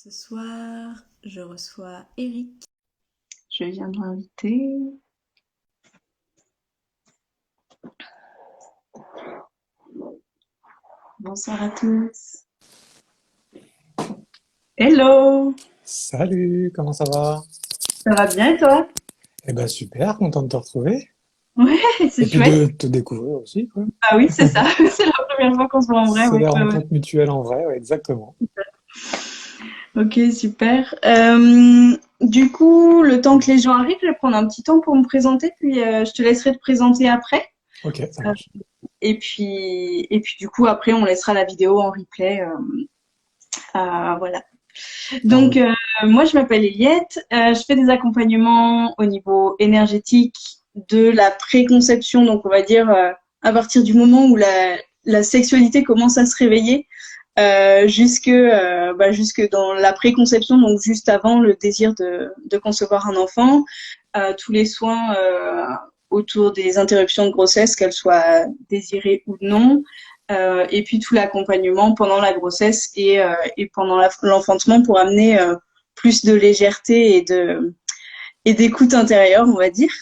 Ce soir, je reçois Eric. Je viens de l'inviter. Bonsoir à tous. Hello, Salut, comment ça va? ça va bien et toi? Eh ben super, content de te retrouver. Ouais, c'est Et puis chouette. de te découvrir aussi, quoi. Ah oui, c'est ça. C'est la première fois qu'on se voit en vrai. C'est Ouais, des ouais, ouais. rencontres mutuelles en vrai, ouais, exactement. Ok, super. Du coup, le temps que les gens arrivent, je vais prendre un petit temps pour me présenter, puis je te laisserai te présenter après. Ok, ça Euh, marche. et puis du coup, après, on laissera la vidéo en replay. Voilà. Ça Donc, roule. moi, je m'appelle Eliette. Je fais des accompagnements au niveau énergétique de la préconception. Donc, on va dire à partir du moment où la sexualité commence à se réveiller, jusque dans la préconception, donc juste avant le désir de concevoir un enfant, tous les soins autour des interruptions de grossesse, qu'elles soient désirées ou non, et puis tout l'accompagnement pendant la grossesse et pendant l'enfantement pour amener plus de légèreté et d'écoute intérieure, on va dire.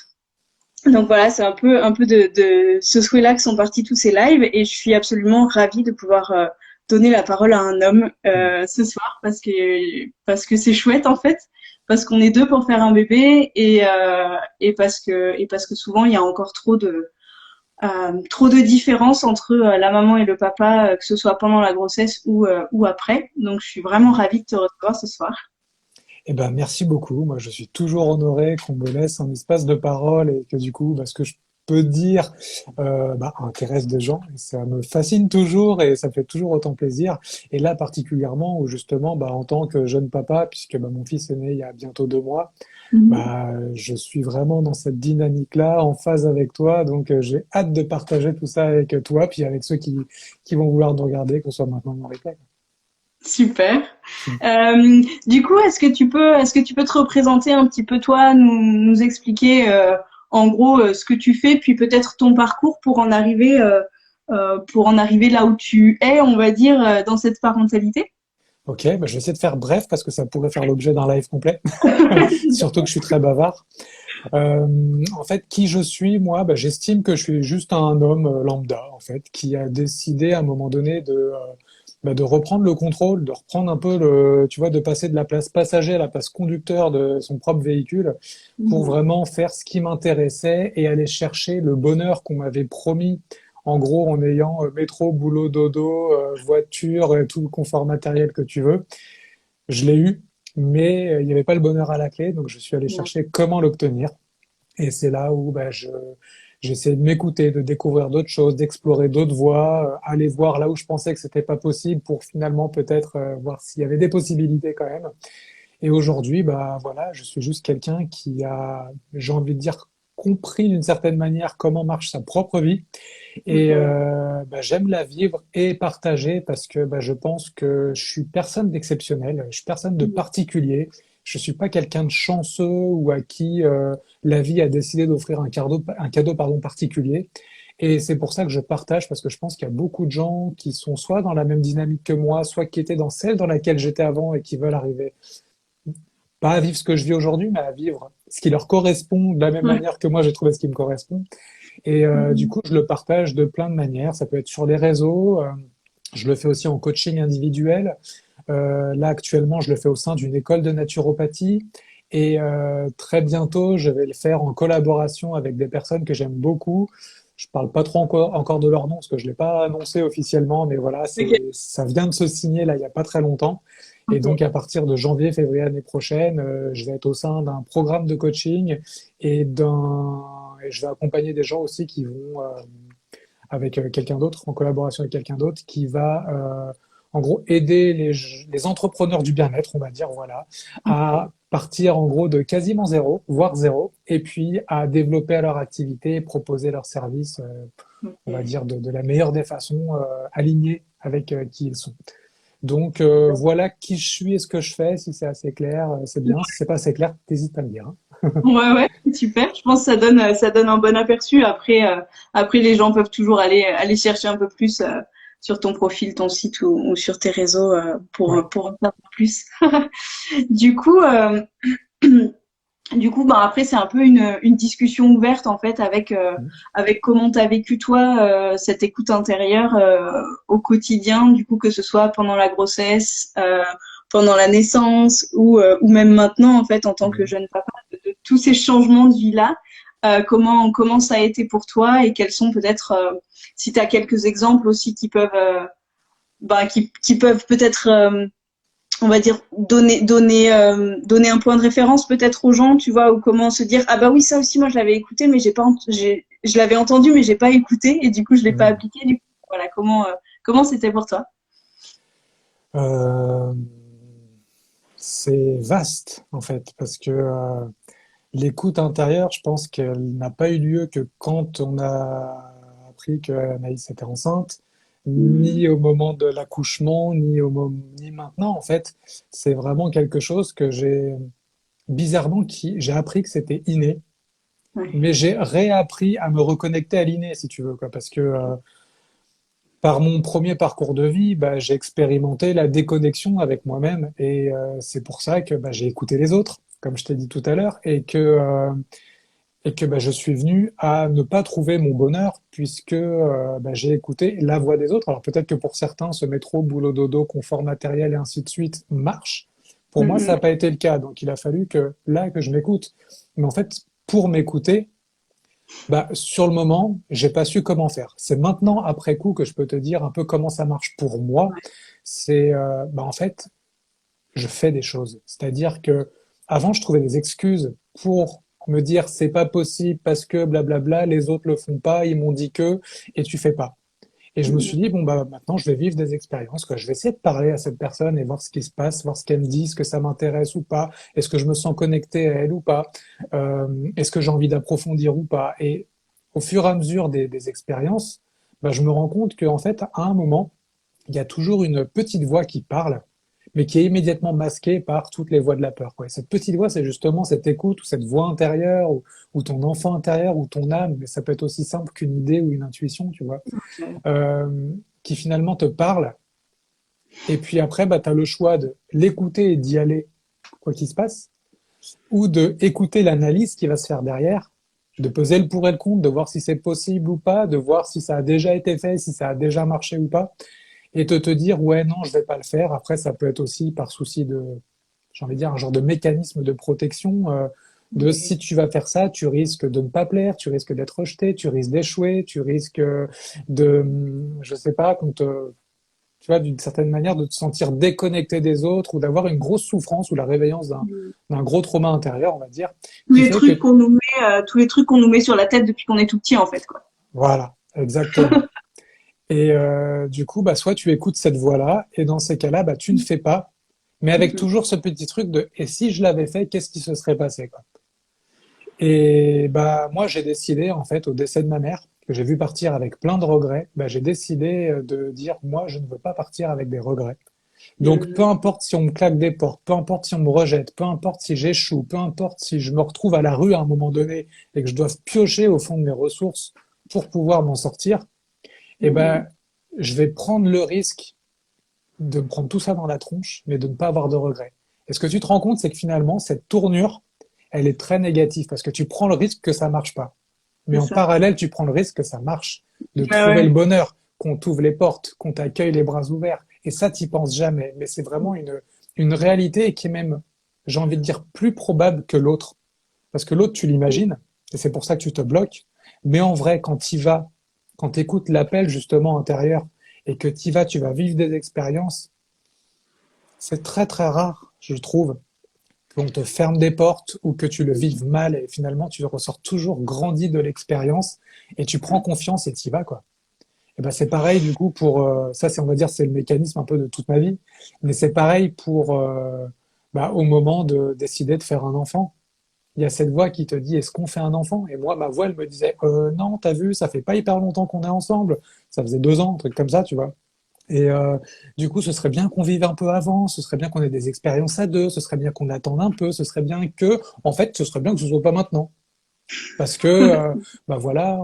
Donc voilà, c'est un peu de ce souhait-là que sont partis tous ces lives et je suis absolument ravie de pouvoir donner la parole à un homme ce soir parce que c'est chouette en fait, parce qu'on est deux pour faire un bébé et parce que souvent il y a encore trop de différences entre la maman et le papa, que ce soit pendant la grossesse ou après. Donc je suis vraiment ravie de te recevoir ce soir. Eh ben merci beaucoup. Moi, je suis toujours honoré qu'on me laisse un espace de parole et que du coup, ce que je peux dire intéresse des gens. Et ça me fascine toujours et ça me fait toujours autant plaisir. Et là, particulièrement, où justement, en tant que jeune papa, puisque mon fils est né il y a bientôt 2 mois, Mhm. je suis vraiment dans cette dynamique-là, en phase avec toi. Donc, j'ai hâte de partager tout ça avec toi, puis avec ceux qui vont vouloir nous regarder, que ce soit maintenant ou en replay. Super. Du coup, est-ce que tu peux te représenter un petit peu toi, nous expliquer en gros ce que tu fais, puis peut-être ton parcours pour en arriver là où tu es, on va dire, dans cette parentalité? Ok, je vais essayer de faire bref parce que ça pourrait faire l'objet d'un live complet. Surtout que je suis très bavard. En fait, qui je suis, moi, j'estime que je suis juste un homme lambda, en fait, qui a décidé à un moment donné de reprendre le contrôle, de reprendre un peu tu vois, de passer de la place passager à la place conducteur de son propre véhicule pour Mhm. vraiment faire ce qui m'intéressait et aller chercher le bonheur qu'on m'avait promis. En gros, en ayant métro, boulot, dodo, voiture, tout le confort matériel que tu veux. Je l'ai eu, mais il n'y avait pas le bonheur à la clé, donc je suis allé chercher comment l'obtenir. Et c'est là où j'essaie de m'écouter, de découvrir d'autres choses, d'explorer d'autres voies, aller voir là où je pensais que c'était pas possible pour finalement peut-être voir s'il y avait des possibilités quand même. Et aujourd'hui, voilà, je suis juste quelqu'un qui a, j'ai envie de dire, compris d'une certaine manière comment marche sa propre vie. Et j'aime la vivre et partager parce que je pense que je suis personne d'exceptionnel, je suis personne de particulier. Je suis pas quelqu'un de chanceux ou à qui la vie a décidé d'offrir un cadeau pardon, particulier. Et c'est pour ça que je partage, parce que je pense qu'il y a beaucoup de gens qui sont soit dans la même dynamique que moi, soit qui étaient dans celle dans laquelle j'étais avant et qui veulent arriver, pas à vivre ce que je vis aujourd'hui, mais à vivre ce qui leur correspond de la même Ouais. manière que moi j'ai trouvé ce qui me correspond. Et du Mhm. coup, je le partage de plein de manières. Ça peut être sur les réseaux. Je le fais aussi en coaching individuel. Là, actuellement, je le fais au sein d'une école de naturopathie. Et très bientôt, je vais le faire en collaboration avec des personnes que j'aime beaucoup. Je parle pas trop encore de leur nom parce que je l'ai pas annoncé officiellement, mais voilà, Ok. ça vient de se signer là il y a pas très longtemps. Et Ok. donc à partir de janvier, février l'année prochaine, je vais être au sein d'un programme de coaching et je vais accompagner des gens aussi qui vont avec quelqu'un d'autre, en collaboration avec quelqu'un d'autre, qui va en gros aider les entrepreneurs du bien-être, on va dire, voilà, à partir en gros de quasiment zéro, voire zéro, et puis à développer leur activité, proposer leurs services, on va Ok. dire, de la meilleure des façons, alignée avec qui ils sont. Donc voilà qui je suis et ce que je fais. Si c'est assez clair, c'est bien. Si c'est pas assez clair, n'hésite pas à me dire, hein. Ouais, ouais, super. Je pense que ça donne un bon aperçu. Après, les gens peuvent toujours aller chercher un peu plus sur ton profil, ton site ou sur tes réseaux Ouais. pour en savoir plus. Du coup, bah après c'est un peu une discussion ouverte en fait avec comment t'as vécu toi cette écoute intérieure au quotidien, du coup que ce soit pendant la grossesse, pendant la naissance ou même maintenant en fait en tant que Mhm. jeune papa, de tous ces changements de vie là, comment ça a été pour toi et quels sont peut-être si tu as quelques exemples aussi qui peuvent qui peuvent peut-être on va dire donner un point de référence peut-être aux gens, tu vois, ou comment se dire ah bah oui ça aussi moi je l'avais écouté mais je l'avais entendu mais j'ai pas écouté et du coup je l'ai pas Mhm. appliqué. Du coup voilà comment c'était pour toi? Euh, c'est vaste en fait, parce que l'écoute intérieure, je pense qu'elle n'a pas eu lieu que quand on a appris que Anaïs était enceinte, ni au moment de l'accouchement, ni maintenant en fait. C'est vraiment quelque chose que j'ai bizarrement j'ai appris que c'était inné, Ouais. mais j'ai réappris à me reconnecter à l'inné si tu veux quoi, parce que par mon premier parcours de vie, bah, j'ai expérimenté la déconnexion avec moi-même et c'est pour ça que bah, j'ai écouté les autres, comme je t'ai dit tout à l'heure, et que bah, je suis venu à ne pas trouver mon bonheur puisque bah, j'ai écouté la voix des autres. Alors peut-être que pour certains, ce métro, boulot, dodo, confort matériel et ainsi de suite marche. Pour moi, ça n'a Mhm. pas été le cas. Donc il a fallu que je m'écoute. Mais en fait, pour m'écouter, bah, sur le moment, j'ai pas su comment faire. C'est maintenant, après coup, que je peux te dire un peu comment ça marche pour moi. C'est, bah, en fait, je fais des choses. C'est-à-dire que avant, je trouvais des excuses pour me dire c'est pas possible parce que blablabla, les autres le font pas, ils m'ont dit que, et tu fais pas. Et je me suis dit, bon, bah, maintenant, je vais vivre des expériences, quoi. Je vais essayer de parler à cette personne et voir ce qui se passe, voir ce qu'elle me dit, est-ce que ça m'intéresse ou pas, est-ce que je me sens connecté à elle ou pas, est-ce que j'ai envie d'approfondir ou pas. Et au fur et à mesure des expériences, bah, je me rends compte qu'en fait, à un moment, il y a toujours une petite voix qui parle, mais qui est immédiatement masquée par toutes les voix de la peur, quoi. Et cette petite voix, c'est justement cette écoute ou cette voix intérieure ou ton enfant intérieur ou ton âme, mais ça peut être aussi simple qu'une idée ou une intuition, tu vois, euh, qui finalement te parle. Et puis après, bah, tu as le choix de l'écouter et d'y aller, quoi qu'il se passe, ou de écouter l'analyse qui va se faire derrière, de peser le pour et le contre, de voir si c'est possible ou pas, de voir si ça a déjà été fait, si ça a déjà marché ou pas, et de te dire, ouais, non, je vais pas le faire. Après, ça peut être aussi par souci de, j'ai envie de dire, un genre de mécanisme de protection, de si tu vas faire ça, tu risques de ne pas plaire, tu risques d'être rejeté, tu risques d'échouer, tu risques de, je sais pas, tu vois, d'une certaine manière, de te sentir déconnecté des autres ou d'avoir une grosse souffrance ou la réveillance d'un gros trauma intérieur, on va dire, qui fait que, Tous les trucs qu'on nous met sur la tête depuis qu'on est tout petit en fait quoi. voilà, exactement. Et du coup, bah, soit tu écoutes cette voix-là, et dans ces cas-là, bah, tu ne fais pas, mais avec Mhm. toujours ce petit truc de et si je l'avais fait, qu'est-ce qui se serait passé, quoi. Et bah, moi, j'ai décidé, en fait, au décès de ma mère, que j'ai vu partir avec plein de regrets, bah, j'ai décidé de dire, moi, je ne veux pas partir avec des regrets. Donc, peu Mhm. importe si on me claque des portes, peu importe si on me rejette, peu importe si j'échoue, peu importe si je me retrouve à la rue à un moment donné et que je dois piocher au fond de mes ressources pour pouvoir m'en sortir, eh ben, Mhm. je vais prendre le risque de me prendre tout ça dans la tronche, mais de ne pas avoir de regrets. Et ce que tu te rends compte, c'est que finalement, cette tournure, elle est très négative parce que tu prends le risque que ça marche pas. Mais C'est en ça. parallèle, tu prends le risque que ça marche, de Ouais, trouver le ouais. bonheur, qu'on t'ouvre les portes, qu'on t'accueille les bras ouverts. Et ça, t'y penses jamais. Mais c'est vraiment une réalité qui est même, j'ai envie de dire, plus probable que l'autre. Parce que l'autre, tu l'imagines, et c'est pour ça que tu te bloques. Mais en vrai, quand tu vas, quand tu écoutes l'appel justement intérieur, et que tu vas, tu vas vivre des expériences, c'est très très rare, je trouve, qu'on te ferme des portes ou que tu le vives mal et finalement tu ressors toujours grandi de l'expérience et tu prends confiance et tu y vas quoi. Et ben c'est pareil du coup pour ça c'est on va dire c'est le mécanisme un peu de toute ma vie, mais c'est pareil pour bah, au moment de décider de faire un enfant. Il y a cette voix qui te dit est-ce qu'on fait un enfant? Et moi ma voix elle me disait non t'as vu ça fait pas hyper longtemps qu'on est ensemble, ça faisait 2 ans un truc comme ça tu vois. Et du coup, ce serait bien qu'on vive un peu avant, ce serait bien qu'on ait des expériences à deux, ce serait bien qu'on attende un peu, ce serait bien que, en fait, ce serait bien que ce soit pas maintenant. Parce que, bah voilà,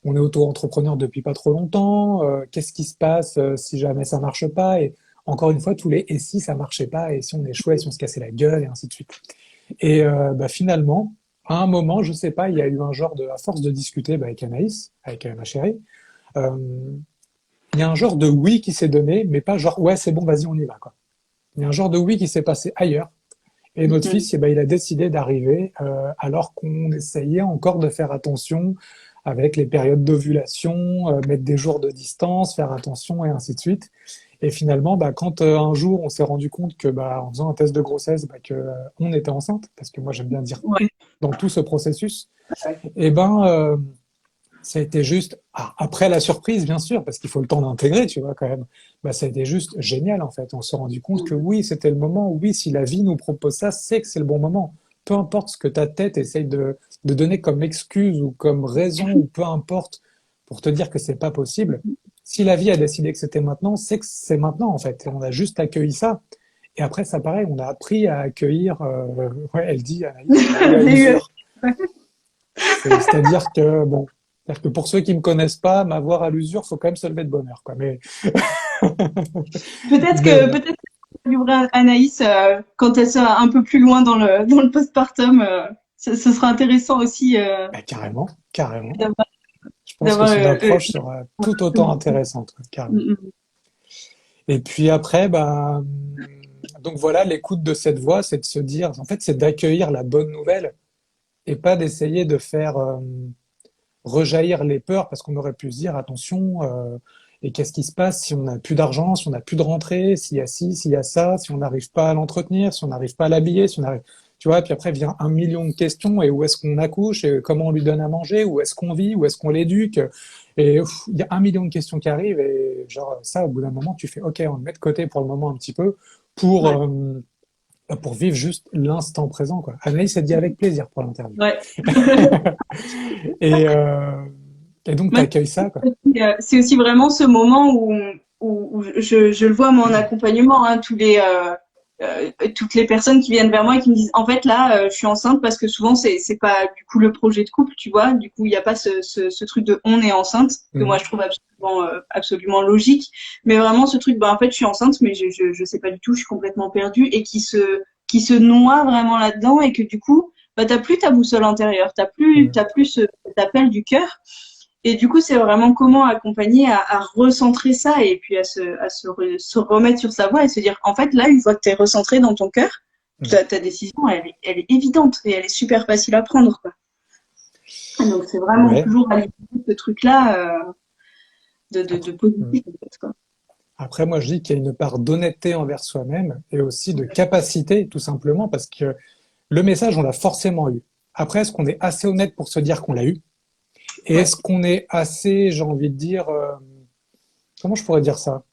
on est auto-entrepreneur depuis pas trop longtemps, qu'est-ce qui se passe si jamais ça marche pas? Et encore une fois, tous les et si ça marchait pas, et si on échouait, et si on se cassait la gueule, et ainsi de suite. Et finalement, à un moment, je sais pas, il y a eu un genre de, à force de discuter avec Anaïs, avec ma chérie, euh, il y a un genre de oui qui s'est donné, mais pas genre ouais, c'est bon, vas-y, on y va, quoi. Il y a un genre de oui qui s'est passé ailleurs. Et notre Mhm. fils, il a décidé d'arriver alors qu'on essayait encore de faire attention avec les périodes d'ovulation, mettre des jours de distance, faire attention et ainsi de suite. Et finalement, quand un jour on s'est rendu compte que en faisant un test de grossesse, que on était enceinte, parce que moi j'aime bien dire Ouais. dans tout ce processus, Ouais. et ça a été juste, après la surprise, bien sûr, parce qu'il faut le temps d'intégrer, tu vois, quand même. Ça a été juste génial, en fait. On s'est rendu compte que oui, c'était le moment. Oui, si la vie nous propose ça, c'est que c'est le bon moment. Peu importe ce que ta tête essaye de donner comme excuse ou comme raison, ou peu importe, pour te dire que c'est pas possible. Si la vie a décidé que c'était maintenant, c'est que c'est maintenant, en fait. Et on a juste accueilli ça. Et après, ça pareil, on a appris à accueillir, ouais, elle dit, Anaïs, la eu à Les- l'usure. C'est-à-dire que, bon, c'est-à-dire que pour ceux qui me connaissent pas, m'avoir à l'usure, faut quand même se lever de bonne heure, quoi. Peut-être Mais que suivra Anaïs quand elle sera un peu plus loin dans le postpartum. Ce sera intéressant aussi carrément, carrément. d'avoir Je pense que d'avoir son approche sera tout autant intéressante, quoi, carrément. Mm, Et puis après, donc voilà, l'écoute de cette voix, c'est de se dire, en fait, c'est d'accueillir la bonne nouvelle et pas d'essayer de faire rejaillir les peurs parce qu'on aurait pu se dire, attention, et qu'est-ce qui se passe si on n'a plus d'argent, si on n'a plus de rentrée, s'il y a ci, s'il y a ça, si on n'arrive pas à l'entretenir, si on n'arrive pas à l'habiller, si on arrive, tu vois, puis après vient un million de questions et où est-ce qu'on accouche, et comment on lui donne à manger, où est-ce qu'on vit, où est-ce qu'on l'éduque, et il y a un million de questions qui arrivent et genre ça, au bout d'un moment, tu fais, ok, on le met de côté pour le moment un petit peu pour ouais, pour vivre juste l'instant présent, quoi. Anaïs a dit avec plaisir pour l'interview. ouais. Et, euh, et donc, Moi, t'accueilles ça, quoi. c'est aussi vraiment ce moment où je le vois moi en accompagnement, hein, toutes les personnes qui viennent vers moi et qui me disent en fait là je suis enceinte parce que souvent c'est pas du coup le projet de couple, tu vois, du coup il n'y a pas ce truc de on est enceinte que moi Mhm. je trouve absolument logique, mais vraiment ce truc en fait je suis enceinte mais je sais pas du tout, je suis complètement perdue et qui se noie vraiment là-dedans et que du coup t'as plus ta boussole intérieure, Mhm. t'as plus cet appel du cœur. Et du coup, c'est vraiment comment accompagner à recentrer ça et puis se remettre sur sa voie et se dire, en fait, là, une fois que tu es recentré dans ton cœur, Mhm. ta décision, elle est évidente et elle est super facile à prendre, quoi. Donc, c'est vraiment Ouais. toujours alimenter ce truc-là de Après, mhm. positif, en fait, quoi. Après, moi, je dis qu'il y a une part d'honnêteté envers soi-même et aussi de capacité, tout simplement, parce que le message, on l'a forcément eu. Après, est-ce qu'on est assez honnête pour se dire qu'on l'a eu? Et Ouais. est-ce qu'on est assez, j'ai envie de dire, comment je pourrais dire ça?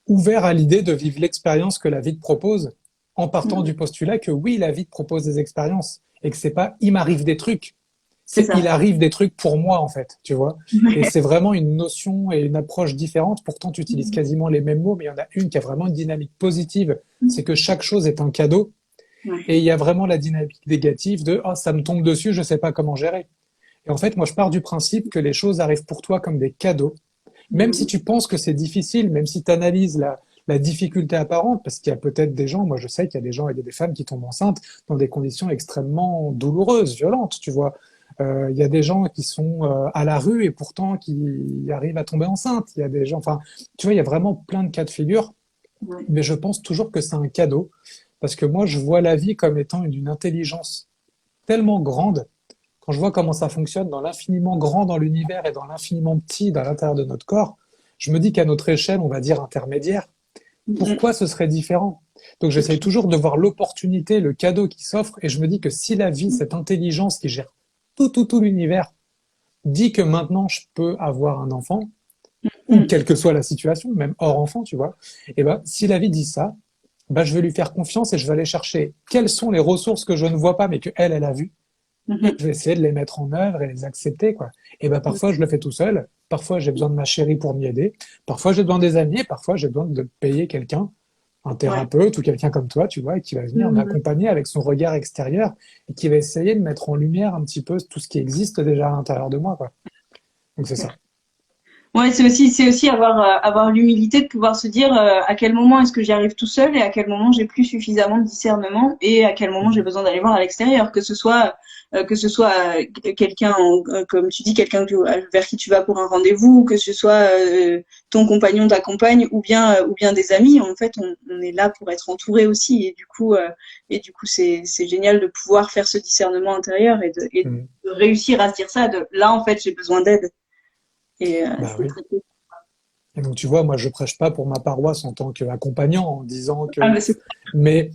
Ouvert à l'idée de vivre l'expérience que la vie te propose, en partant Mhm. du postulat que oui, la vie te propose des expériences et que c'est pas il m'arrive des trucs, C'est c'est il ça. arrive des trucs pour moi en fait, tu vois. Et c'est vraiment une notion et une approche différente. Pourtant, tu utilises quasiment les mêmes mots, mais il y en a une qui a vraiment une dynamique positive. C'est que chaque chose est un cadeau. Ouais. Et il y a vraiment la dynamique négative de ah, ça me tombe dessus, je sais pas comment gérer. Et en fait, moi, je pars du principe que les choses arrivent pour toi comme des cadeaux même si Mhm. tu penses que c'est difficile, même si tu analyses la difficulté apparente, parce qu'il y a peut-être des gens, moi je sais qu'il y a des gens et des femmes qui tombent enceintes dans des conditions extrêmement douloureuses, violentes, tu vois. Il y a des gens qui sont à la rue et pourtant qui arrivent à tomber enceintes. Il y a des gens, enfin, tu vois, il y a vraiment plein de cas de figure, Ouais. mais je pense toujours que c'est un cadeau, parce que moi je vois la vie comme étant d'une intelligence tellement grande quand je vois comment ça fonctionne dans l'infiniment grand dans l'univers et dans l'infiniment petit dans l'intérieur de notre corps, je me dis qu'à notre échelle, on va dire intermédiaire, Mhm. pourquoi ce serait différent? Donc C'est j'essaye clair. toujours de voir l'opportunité, le cadeau qui s'offre, et je me dis que si la vie, cette intelligence qui gère tout l'univers, dit que maintenant je peux avoir un enfant, ou Mhm. quelle que soit la situation, même hors enfant, tu vois, et ben si la vie dit ça, ben, je vais lui faire confiance et je vais aller chercher quelles sont les ressources que je ne vois pas mais que elle a vues et Mhm. je vais essayer de les mettre en œuvre et les accepter, quoi. Et ben parfois je le fais tout seul, parfois j'ai besoin de ma chérie pour m'y aider, parfois j'ai besoin des amis, et parfois j'ai besoin de payer quelqu'un, un Ouais. thérapeute ou quelqu'un comme toi, tu vois, qui va venir Mhm. m'accompagner avec son regard extérieur et qui va essayer de mettre en lumière un petit peu tout ce qui existe déjà à l'intérieur de moi, quoi. Donc c'est ça. Ouais, c'est aussi avoir l'humilité de pouvoir se dire à quel moment est-ce que j'y arrive tout seul et à quel moment j'ai plus suffisamment de discernement et à quel moment j'ai Mhm. besoin d'aller voir à l'extérieur, que ce soit quelqu'un, comme tu dis, quelqu'un vers qui tu vas pour un rendez-vous, ou que ce soit ton compagnon, ta compagne, ou bien des amis. En fait, on est là pour être entouré aussi, et du coup, c'est génial de pouvoir faire ce discernement intérieur et Mhm. de réussir à se dire ça. De là, en fait, j'ai besoin d'aide. Et Bah c'est oui. très cool. Et donc tu vois, moi je prêche pas pour ma paroisse en tant qu'accompagnant en disant Ah, que, mais c'est mais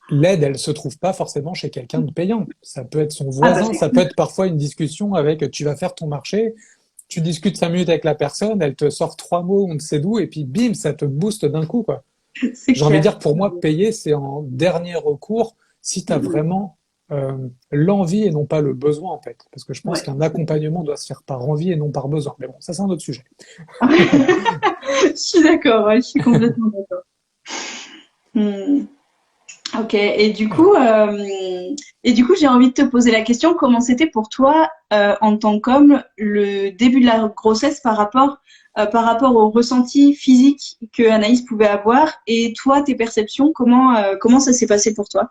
l'aide, elle se trouve pas forcément chez quelqu'un de payant. Ça peut être son ah bah voisin, c'est ça peut être parfois une discussion avec, tu vas faire ton marché, tu discutes 5 minutes avec la personne, elle te sort 3 mots, on ne sait d'où, et puis bim, ça te booste d'un coup, quoi. c'est J'ai envie de clair. dire, pour moi, payer, c'est en dernier recours si tu as Mm, vraiment l'envie et non pas le besoin, en fait. Parce que je pense ouais. qu'un accompagnement doit se faire par envie et non par besoin. Mais bon, ça, c'est un autre sujet. Je suis d'accord, ouais, je suis complètement d'accord. Hmm. Ok, Voilà. et du coup, j'ai envie de te poser la question, comment c'était pour toi, en tant qu'homme, le début de la grossesse par rapport au ressenti physique que Anaïs pouvait avoir, et toi, tes perceptions, comment ça s'est passé pour toi?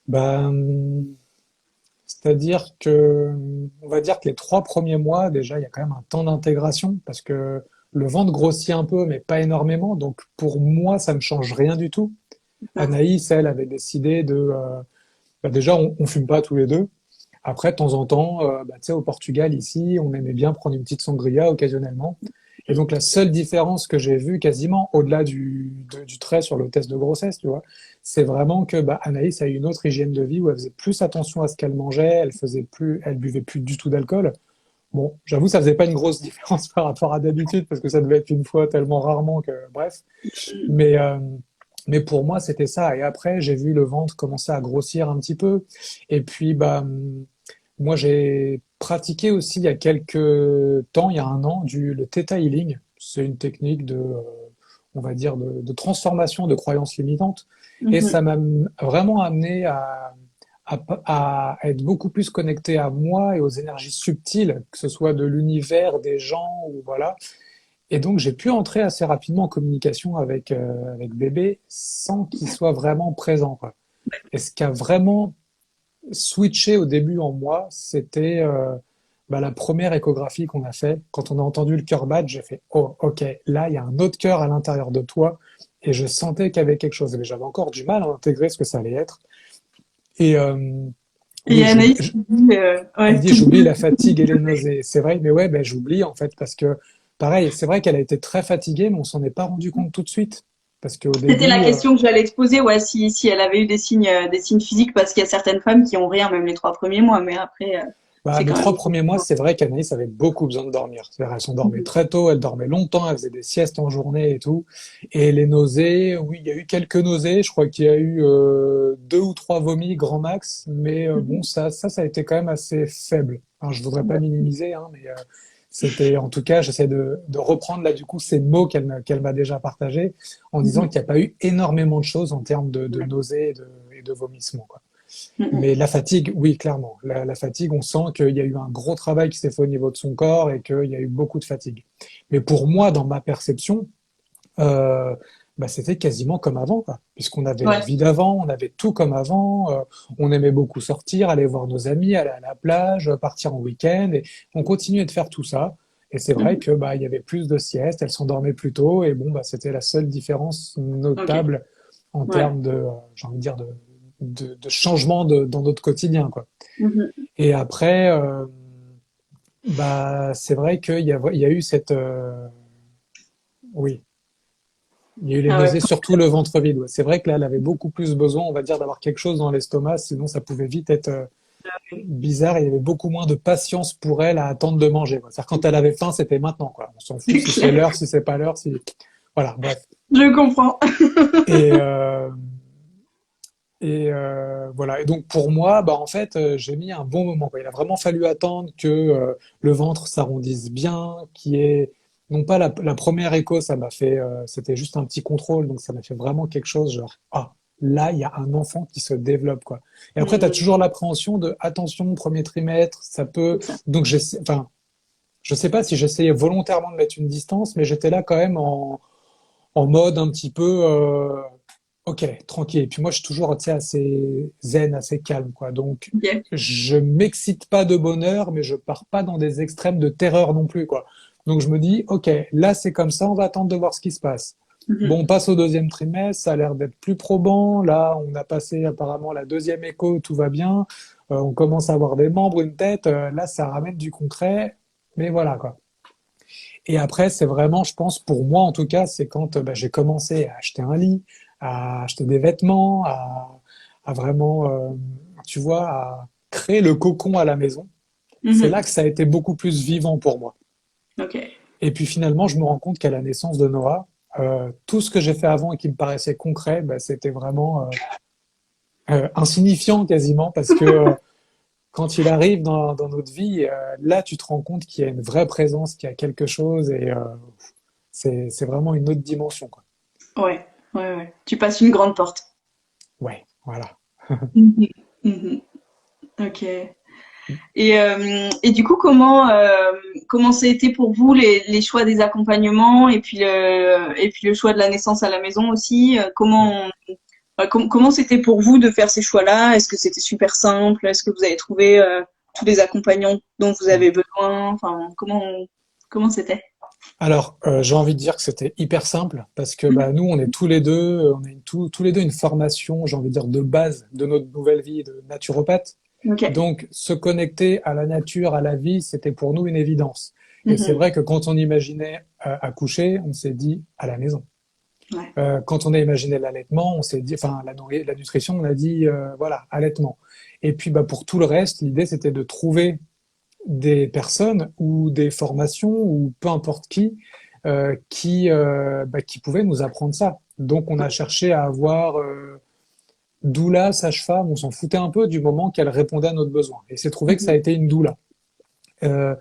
Ben, c'est-à-dire que, on va dire que les 3 premiers mois, déjà, il y a quand même un temps d'intégration parce que le ventre grossit un peu, mais pas énormément. Donc, pour moi, ça ne change rien du tout. Anaïs, elle, avait décidé bah, déjà, on fume pas tous les deux. Après, de temps en temps, bah, tu sais, au Portugal, ici, on aimait bien prendre une petite sangria occasionnellement. Et donc, la seule différence que j'ai vue quasiment, au-delà du trait sur le test de grossesse, tu vois, c'est vraiment que bah, Anaïs a eu une autre hygiène de vie où elle faisait plus attention à ce qu'elle mangeait, elle buvait plus du tout d'alcool. Bon, j'avoue, ça faisait pas une grosse différence par rapport à d'habitude parce que ça devait être une fois tellement rarement que, bref. Mais, euh, mais pour moi, c'était ça. Et après, j'ai vu le ventre commencer à grossir un petit peu. Et puis, bah, moi, j'ai pratiqué aussi il y a quelques temps, il y a un an, le Theta Healing. C'est une technique on va dire, de transformation de croyances limitantes. Et ça Mhm. m'a vraiment amené à être beaucoup plus connecté à moi et aux énergies subtiles, que ce soit de l'univers, des gens, ou voilà. Et donc, j'ai pu entrer assez rapidement en communication avec bébé sans qu'il soit vraiment présent, quoi. Et ce qui a vraiment switché au début en moi, c'était bah, la première échographie qu'on a fait. Quand on a entendu le cœur battre, j'ai fait, oh, ok, là, il y a un autre cœur à l'intérieur de toi. Et je sentais qu'il y avait quelque chose. Mais j'avais encore du mal à intégrer ce que ça allait être. Et Et oui, Anaïs, elle ouais, dit, j'oublie la fatigue et les nausées. C'est vrai, mais ouais, ben, j'oublie en fait, parce que pareil, c'est vrai qu'elle a été très fatiguée, mais on s'en est pas rendu compte tout de suite. Parce qu'au c'était la début, question que j'allais te poser, ouais, si elle avait eu des signes physiques, parce qu'il y a certaines femmes qui ont rien, même les 3 premiers mois, mais après, bah, c'est les quand trois même. premiers mois, c'est vrai qu'Anaïs avait beaucoup besoin de dormir. C'est-à-dire, elle s'endormait très tôt, elle dormait longtemps, elle faisait des siestes en journée et tout. Et les nausées, oui, il y a eu quelques nausées. Je crois qu'il y a eu 2 ou 3 vomis grand max, mais bon, ça a été quand même assez faible. Alors, je voudrais pas minimiser, hein, mais c'était, en tout cas, j'essaie de reprendre là du coup ces mots qu'elle m'a déjà partagés en disant qu'il n'y a pas eu énormément de choses en termes de nausées et de vomissements, quoi. Mais la fatigue, oui, clairement. La fatigue, on sent qu'il y a eu un gros travail qui s'est fait au niveau de son corps et qu'il y a eu beaucoup de fatigue. Mais pour moi, dans ma perception, euh, bah, c'était quasiment comme avant, quoi. Puisqu'on avait la Ouais. vie d'avant, on avait tout comme avant, on aimait beaucoup sortir, aller voir nos amis, aller à la plage, partir en week-end, et on continuait de faire tout ça. Et c'est vrai que bah il y avait plus de siestes, elle s'endormait plus tôt, et bon bah c'était la seule différence Ok. notable en Ouais. termes j'ai envie de dire de changement dans notre quotidien, quoi. Mhm. Et après, bah c'est vrai il y a eu oui, il y a eu les Ah ouais. nausées, surtout le ventre vide. Ouais. C'est vrai que là, elle avait beaucoup plus besoin, on va dire, d'avoir quelque chose dans l'estomac, sinon ça pouvait vite être bizarre et il y avait beaucoup moins de patience pour elle à attendre de manger, quoi. C'est-à-dire quand elle avait faim, c'était maintenant, quoi. On s'en fout C'est si c'est clair. l'heure, si c'est pas l'heure, si voilà, bref. Je comprends. Et voilà. Et donc pour moi, bah en fait, j'ai mis un bon moment, quoi. Il a vraiment fallu attendre que le ventre s'arrondisse bien, qui est non pas la première écho, ça m'a fait, c'était juste un petit contrôle, donc ça m'a fait vraiment quelque chose genre ah là il y a un enfant qui se développe, quoi. Et après tu as Mhm. toujours l'appréhension de attention premier trimestre, ça peut C'est ça. donc j'ai enfin je sais pas si j'essayais volontairement de mettre une distance, mais j'étais là quand même en mode un petit peu, ok, tranquille. Et puis moi, je suis toujours, tu sais, assez zen, assez calme, quoi. Donc, Ok. je m'excite pas de bonheur, mais je pars pas dans des extrêmes de terreur non plus, quoi. Donc, je me dis, ok, là, c'est comme ça, on va attendre de voir ce qui se passe. Mhm. Bon, on passe au deuxième trimestre, ça a l'air d'être plus probant. Là, on a passé apparemment la deuxième écho, tout va bien. On commence à avoir des membres, une tête. Là, ça ramène du concret. Mais voilà, quoi. Et après, c'est vraiment, je pense, pour moi en tout cas, c'est quand bah, j'ai commencé à acheter un lit, à acheter des vêtements, à vraiment, tu vois, à créer le cocon à la maison. C'est là Mhm. que ça a été beaucoup plus vivant pour moi. Ok. Et puis finalement, je me rends compte qu'à la naissance de Noah, tout ce que j'ai fait avant et qui me paraissait concret, bah, c'était vraiment insignifiant quasiment parce que quand il arrive dans notre vie, là, tu te rends compte qu'il y a une vraie présence, qu'il y a quelque chose et c'est vraiment une autre dimension, quoi. Ouais. Ouais, ouais. Tu passes une grande porte. Ouais, voilà. Mhm. Mhm. Ok. Et du coup, comment ça a été pour vous les choix des accompagnements et puis le choix de la naissance à la maison aussi? Ouais. Comment c'était pour vous de faire ces choix-là? Est-ce que c'était super simple? Est-ce que vous avez trouvé tous les accompagnants dont vous Mm. avez besoin? Enfin, comment c'était? Alors, j'ai envie de dire que c'était hyper simple parce que Mhm. bah, nous, on est tous les deux, on a tous les deux une formation, j'ai envie de dire, de base de notre nouvelle vie de naturopathe. Ok. Donc, se connecter à la nature, à la vie, c'était pour nous une évidence. Et c'est Mhm. vrai que quand on imaginait accoucher, on s'est dit à la maison. Ouais. Quand on a imaginé l'allaitement, on s'est dit, enfin la nutrition, on a dit voilà allaitement. Et puis bah pour tout le reste, l'idée c'était de trouver des personnes ou des formations ou peu importe qui pouvaient nous apprendre ça. Donc on a cherché à avoir doula, sage-femme, on s'en foutait un peu du moment qu'elle répondait à notre besoin. Et c'est trouvé que ça Mhm. a été une doula. Euh,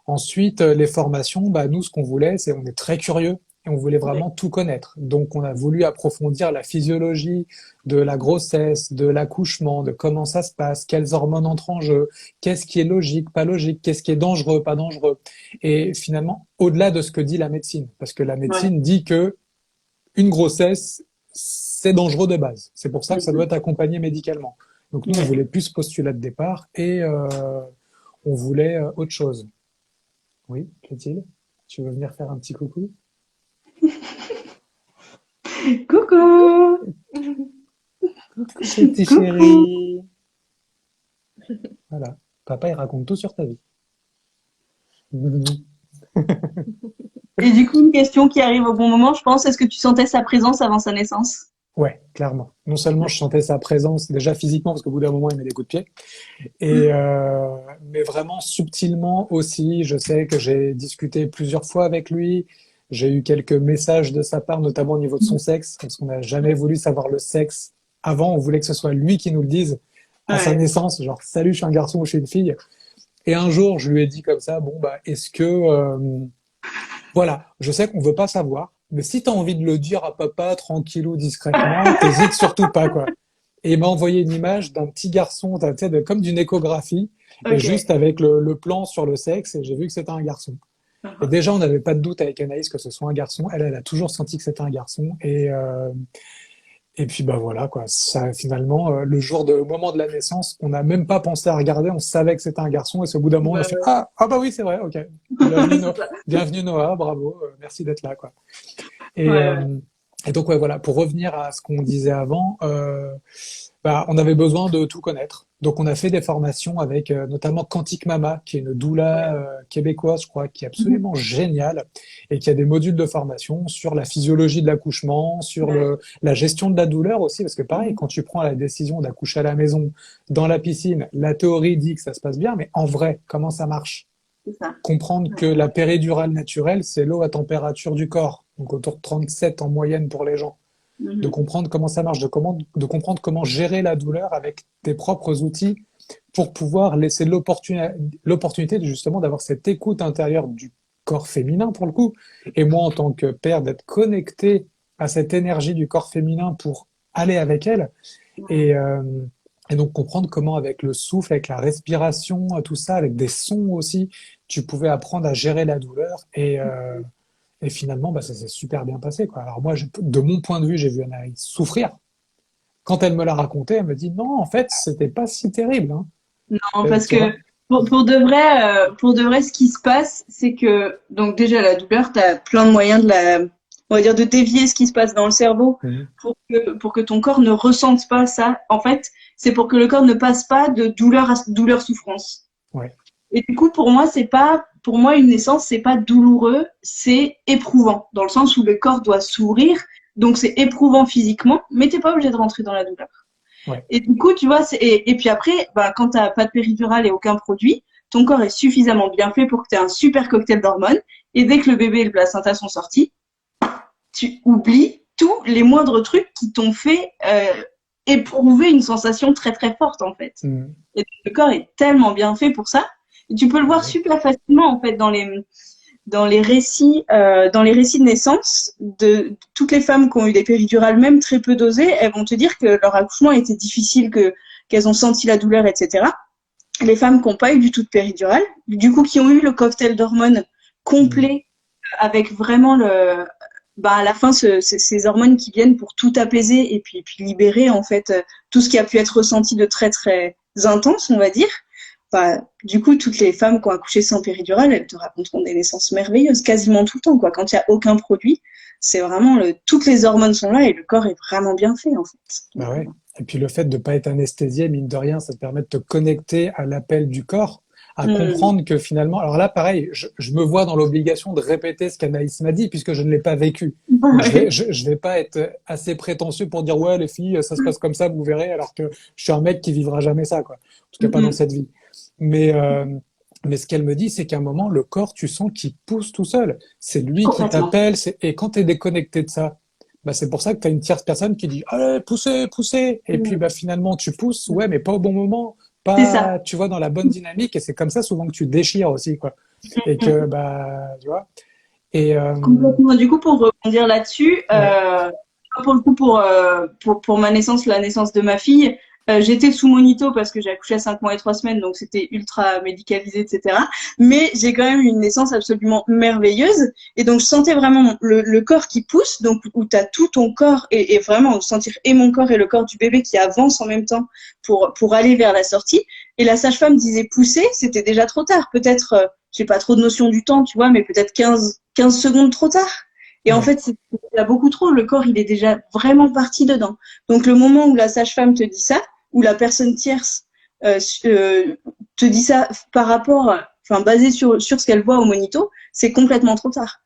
Ensuite, les formations, bah, nous, ce qu'on voulait, c'est on est très curieux et on voulait Ouais. vraiment tout connaître. Donc, on a voulu approfondir la physiologie de la grossesse, de l'accouchement, de comment ça se passe, quelles hormones entrent en jeu, qu'est-ce qui est logique, pas logique, qu'est-ce qui est dangereux, pas dangereux. Et finalement, au-delà de ce que dit la médecine, parce que la Ouais. médecine dit que une grossesse, c'est dangereux de base. C'est pour ça que ça doit Mhm. être accompagné médicalement. Donc, nous, on Ouais. voulait plus ce postulat de départ et on voulait autre chose. Oui, Clotilde, tu veux venir faire un petit coucou? Coucou! Coucou, petit Coucou! chéri. Voilà. Papa, il raconte tout sur ta vie. Et du coup, une question qui arrive au bon moment, je pense, est-ce que tu sentais sa présence avant sa naissance? Ouais, clairement. Non seulement je sentais sa présence déjà physiquement, parce qu'au bout d'un moment, il met des coups de pied, mais vraiment subtilement aussi. Je sais que j'ai discuté plusieurs fois avec lui. J'ai eu quelques messages de sa part, notamment au niveau de son sexe, parce qu'on n'a jamais voulu savoir le sexe avant. On voulait que ce soit lui qui nous le dise à sa Ouais. naissance, genre salut, je suis un garçon ou je suis une fille. Et un jour, je lui ai dit comme ça, bon bah, est-ce que voilà, je sais qu'on veut pas savoir, mais si tu as envie de le dire à papa tranquillou, discrètement, t'hésites surtout pas, quoi. Et il m'a envoyé une image d'un petit garçon, tu sais, comme d'une échographie, et Ok. juste avec le plan sur le sexe, et j'ai vu que c'était un garçon. Et déjà, on n'avait pas de doute avec Anaïs que ce soit un garçon. Elle, elle a toujours senti que c'était un garçon. Et puis bah voilà quoi. Ça finalement le jour au moment de la naissance, on n'a même pas pensé à regarder. On savait que c'était un garçon. Et c'est au bout d'un moment, on a Bah, fait ah bah oui c'est vrai. Ok. c'est ça. Bienvenue Noah. Bravo. Merci d'être là quoi. Ouais, Et, ouais. et donc ouais voilà, pour revenir à ce qu'on disait avant, bah, on avait besoin de tout connaître. Donc on a fait des formations avec notamment Quantique Mama, qui est une Ouais. doula québécoise, je crois, qui est Mhm. absolument géniale et qui a des modules de formation sur la physiologie de l'accouchement, sur Ouais. la gestion de la douleur aussi, parce que pareil, Mhm. quand tu prends la décision d'accoucher à la maison, dans la piscine, la théorie dit que ça se passe bien, mais en vrai, comment ça marche? C'est ça. Comprendre que la péridurale naturelle, c'est l'eau à température du corps, donc autour de 37 en moyenne pour les gens. De Mhm. comprendre comment ça marche, de comprendre comment gérer la douleur avec tes propres outils pour pouvoir laisser l'opportunité justement d'avoir cette écoute intérieure du corps féminin pour le coup. Et moi, en tant que père, d'être connecté à cette énergie du corps féminin pour aller avec elle. Ouais. Et, Et donc comprendre comment avec le souffle, avec la respiration, tout ça, avec des sons aussi, tu pouvais apprendre à gérer la douleur. Et finalement, bah, ça s'est super bien passé, quoi. Alors moi, de mon point de vue, j'ai vu Anaïs souffrir. Quand elle me l'a raconté, elle me dit non, en fait, c'était pas si terrible, hein. Non, parce Tu que vois? pour de vrai, ce qui se passe, c'est que donc déjà la douleur, tu as plein de moyens on va dire de dévier ce qui se passe dans le cerveau Mhm. pour que ton corps ne ressente pas ça. En fait, c'est pour que le corps ne passe pas de douleur à douleur souffrance. Ouais. Et du coup, pour moi, une naissance, c'est pas douloureux, c'est éprouvant, dans le sens où le corps doit s'ouvrir, donc c'est éprouvant physiquement, mais t'es pas obligé de rentrer dans la douleur. Ouais. Et du coup, tu vois, et puis après, bah, quand t'as pas de péridurale et aucun produit, ton corps est suffisamment bien fait pour que tu aies un super cocktail d'hormones. Et dès que le bébé et le placenta sont sortis, tu oublies tous les moindres trucs qui t'ont fait éprouver une sensation très très forte en fait. Mhm. Et le corps est tellement bien fait pour ça. Et tu peux le Bah voir oui. super facilement en fait dans les récits de naissance de toutes les femmes qui ont eu des péridurales, même très peu dosées, elles vont te dire que leur accouchement était difficile, qu'elles ont senti la douleur, etc. Les femmes qui n'ont pas eu du tout de péridurale, du coup qui ont eu le cocktail d'hormones Mhm. complet avec vraiment à la fin ces hormones qui viennent pour tout apaiser et puis libérer en fait tout ce qui a pu être ressenti de très très intense, on va dire. Enfin, du coup, toutes les femmes qui ont accouché sans péridurale, elles te raconteront des naissances merveilleuses, quasiment tout le temps, quoi. Quand il n'y a aucun produit, c'est vraiment toutes les hormones sont là et le corps est vraiment bien fait, en fait. Bah ouais. Et puis le fait de pas être anesthésié, mine de rien, ça te permet de te connecter à l'appel du corps, à Mmh. comprendre que finalement, alors là, pareil, je me vois dans l'obligation de répéter ce qu'Anaïs m'a dit puisque je ne l'ai pas vécu. Donc Ouais. je vais pas être assez prétentieux pour dire ouais, les filles, ça se passe comme ça, vous verrez, alors que je suis un mec qui vivra jamais ça, quoi. En tout cas, pas dans Mmh. cette vie. Mais, euh, mais ce qu'elle me dit, c'est qu'à un moment, le corps, tu sens qu'il pousse tout seul. C'est lui qui Complètement. t'appelle, et quand tu es déconnecté de ça, bah, c'est pour ça que tu as une tierce personne qui dit allez, poussez, poussez. Et puis Mmh. bah, finalement, tu pousses, ouais, mais pas au bon moment, C'est ça. pas, tu vois, dans la bonne dynamique. Et c'est comme ça souvent que tu déchires aussi, quoi. Et Mmh. que, bah, tu vois. Et Complètement. Du coup, pour rebondir là-dessus, ouais, pour le coup, pour ma naissance, la naissance de ma fille, j'étais sous monito parce que j'ai accouché à 5 mois et 3 semaines, donc c'était ultra médicalisé, etc. Mais j'ai quand même eu une naissance absolument merveilleuse. Et donc, je sentais vraiment le corps qui pousse, donc où tu as tout ton corps et vraiment sentir et mon corps et le corps du bébé qui avance en même temps pour aller vers la sortie. Et la sage-femme disait pousser, c'était déjà trop tard. Peut-être, j'ai pas trop de notion du temps, tu vois, mais peut-être 15 secondes trop tard. Et en ouais, fait, c'est déjà beaucoup trop. Le corps, il est déjà vraiment parti dedans. Donc, le moment où la sage-femme te dit ça, où la personne tierce te dit ça par rapport, enfin, basé sur ce qu'elle voit au monito, c'est complètement trop tard.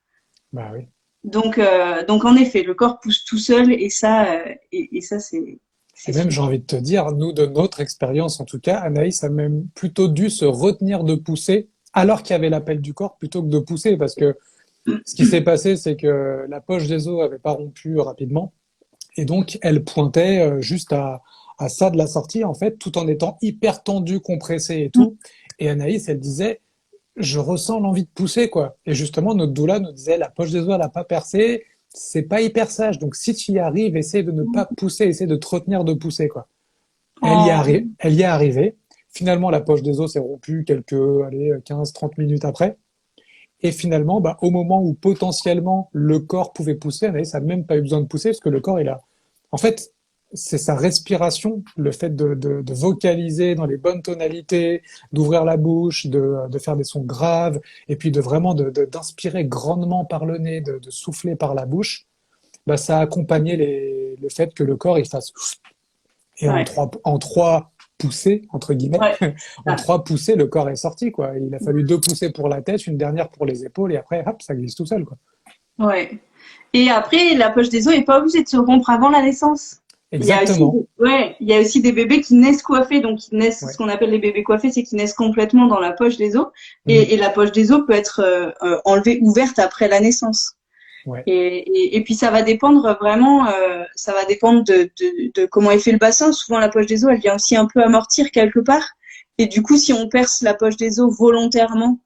bah oui. Donc, en effet, le corps pousse tout seul et ça, Et c'est même, j'ai super. envie de te dire, nous, de notre expérience, en tout cas, Anaïs a même plutôt dû se retenir de pousser alors qu'il y avait l'appel du corps plutôt que de pousser parce que ce qui s'est passé, c'est que la poche des os avait pas rompu rapidement. Et donc, elle pointait juste à ça de la sortie, en fait, tout en étant hyper tendue, compressée et tout. Et Anaïs, elle disait, je ressens l'envie de pousser, quoi. Et justement, notre doula nous disait, la poche des os, elle n'a pas percé, c'est pas hyper sage. Donc, si tu y arrives, essaie de ne pas pousser, essaie de te retenir de pousser, quoi. Oh. Elle y est arrivée. Finalement, la poche des os s'est rompue allez, 15-30 minutes après. Et finalement, bah, au moment où potentiellement le corps pouvait pousser, Anaïs n'a même pas eu besoin de pousser parce que le corps, il a. En fait, c'est sa respiration, le fait de vocaliser dans les bonnes tonalités, d'ouvrir la bouche, de faire des sons graves, et puis de vraiment d'inspirer grandement par le nez, de souffler par la bouche, bah, ça a accompagné le fait que le corps il fasse et Ouais. en trois poussées, entre guillemets, Ouais. en trois poussées, le corps est sorti, quoi. Il a fallu deux poussées pour la tête, une dernière pour les épaules, et après, hop, ça glisse tout seul, quoi. Ouais. Et après, la poche des os est pas obligée de se rompre avant la naissance. Exactement. Il y a aussi des bébés qui naissent coiffés, donc qui naissent, ce Ouais. qu'on appelle les bébés coiffés, c'est qu'ils naissent complètement dans la poche des os. Mhm. Et la poche des os peut être enlevée, ouverte après la naissance. Ouais. Et puis ça va dépendre vraiment, ça va dépendre de comment est fait le bassin. Souvent la poche des os, elle vient aussi un peu amortir quelque part. Et du coup, si on perce la poche des os volontairement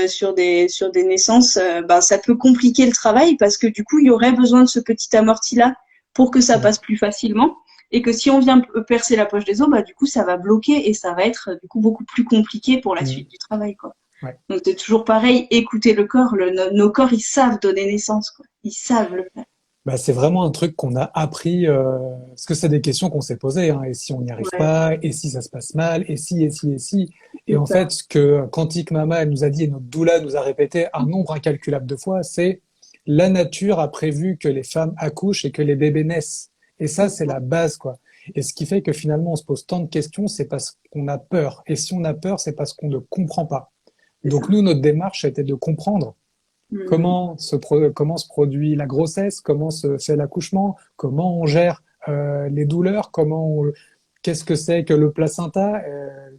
sur des naissances, ben, ça peut compliquer le travail parce que du coup, il y aurait besoin de ce petit amorti-là pour que ça Ouais. passe plus facilement. et que si on vient percer la poche des os, bah du coup ça va bloquer et ça va être du coup beaucoup plus compliqué pour la Mm. suite du travail, quoi. Ouais. Donc c'est toujours pareil, écouter le corps. Nos corps, ils savent donner naissance, quoi. Ils savent le faire. Bah, c'est vraiment un truc qu'on a appris, parce que c'est des questions qu'on s'est posées, hein. Et si on n'y arrive Ouais, pas? Et si ça se passe mal? Et si, et si, et si? Et c'est en ça. fait, ce que Quantique Mama, elle nous a dit, et notre doula nous a répété un nombre incalculable de fois, c'est la nature a prévu que les femmes accouchent et que les bébés naissent. Et ça, c'est la base, quoi. Et ce qui fait que finalement, on se pose tant de questions, c'est parce qu'on a peur. Et si on a peur, c'est parce qu'on ne comprend pas. C'est Donc ça. nous, notre démarche était de comprendre Mhm. comment se produit la grossesse, comment se fait l'accouchement, comment on gère les douleurs, qu'est-ce que c'est que le placenta,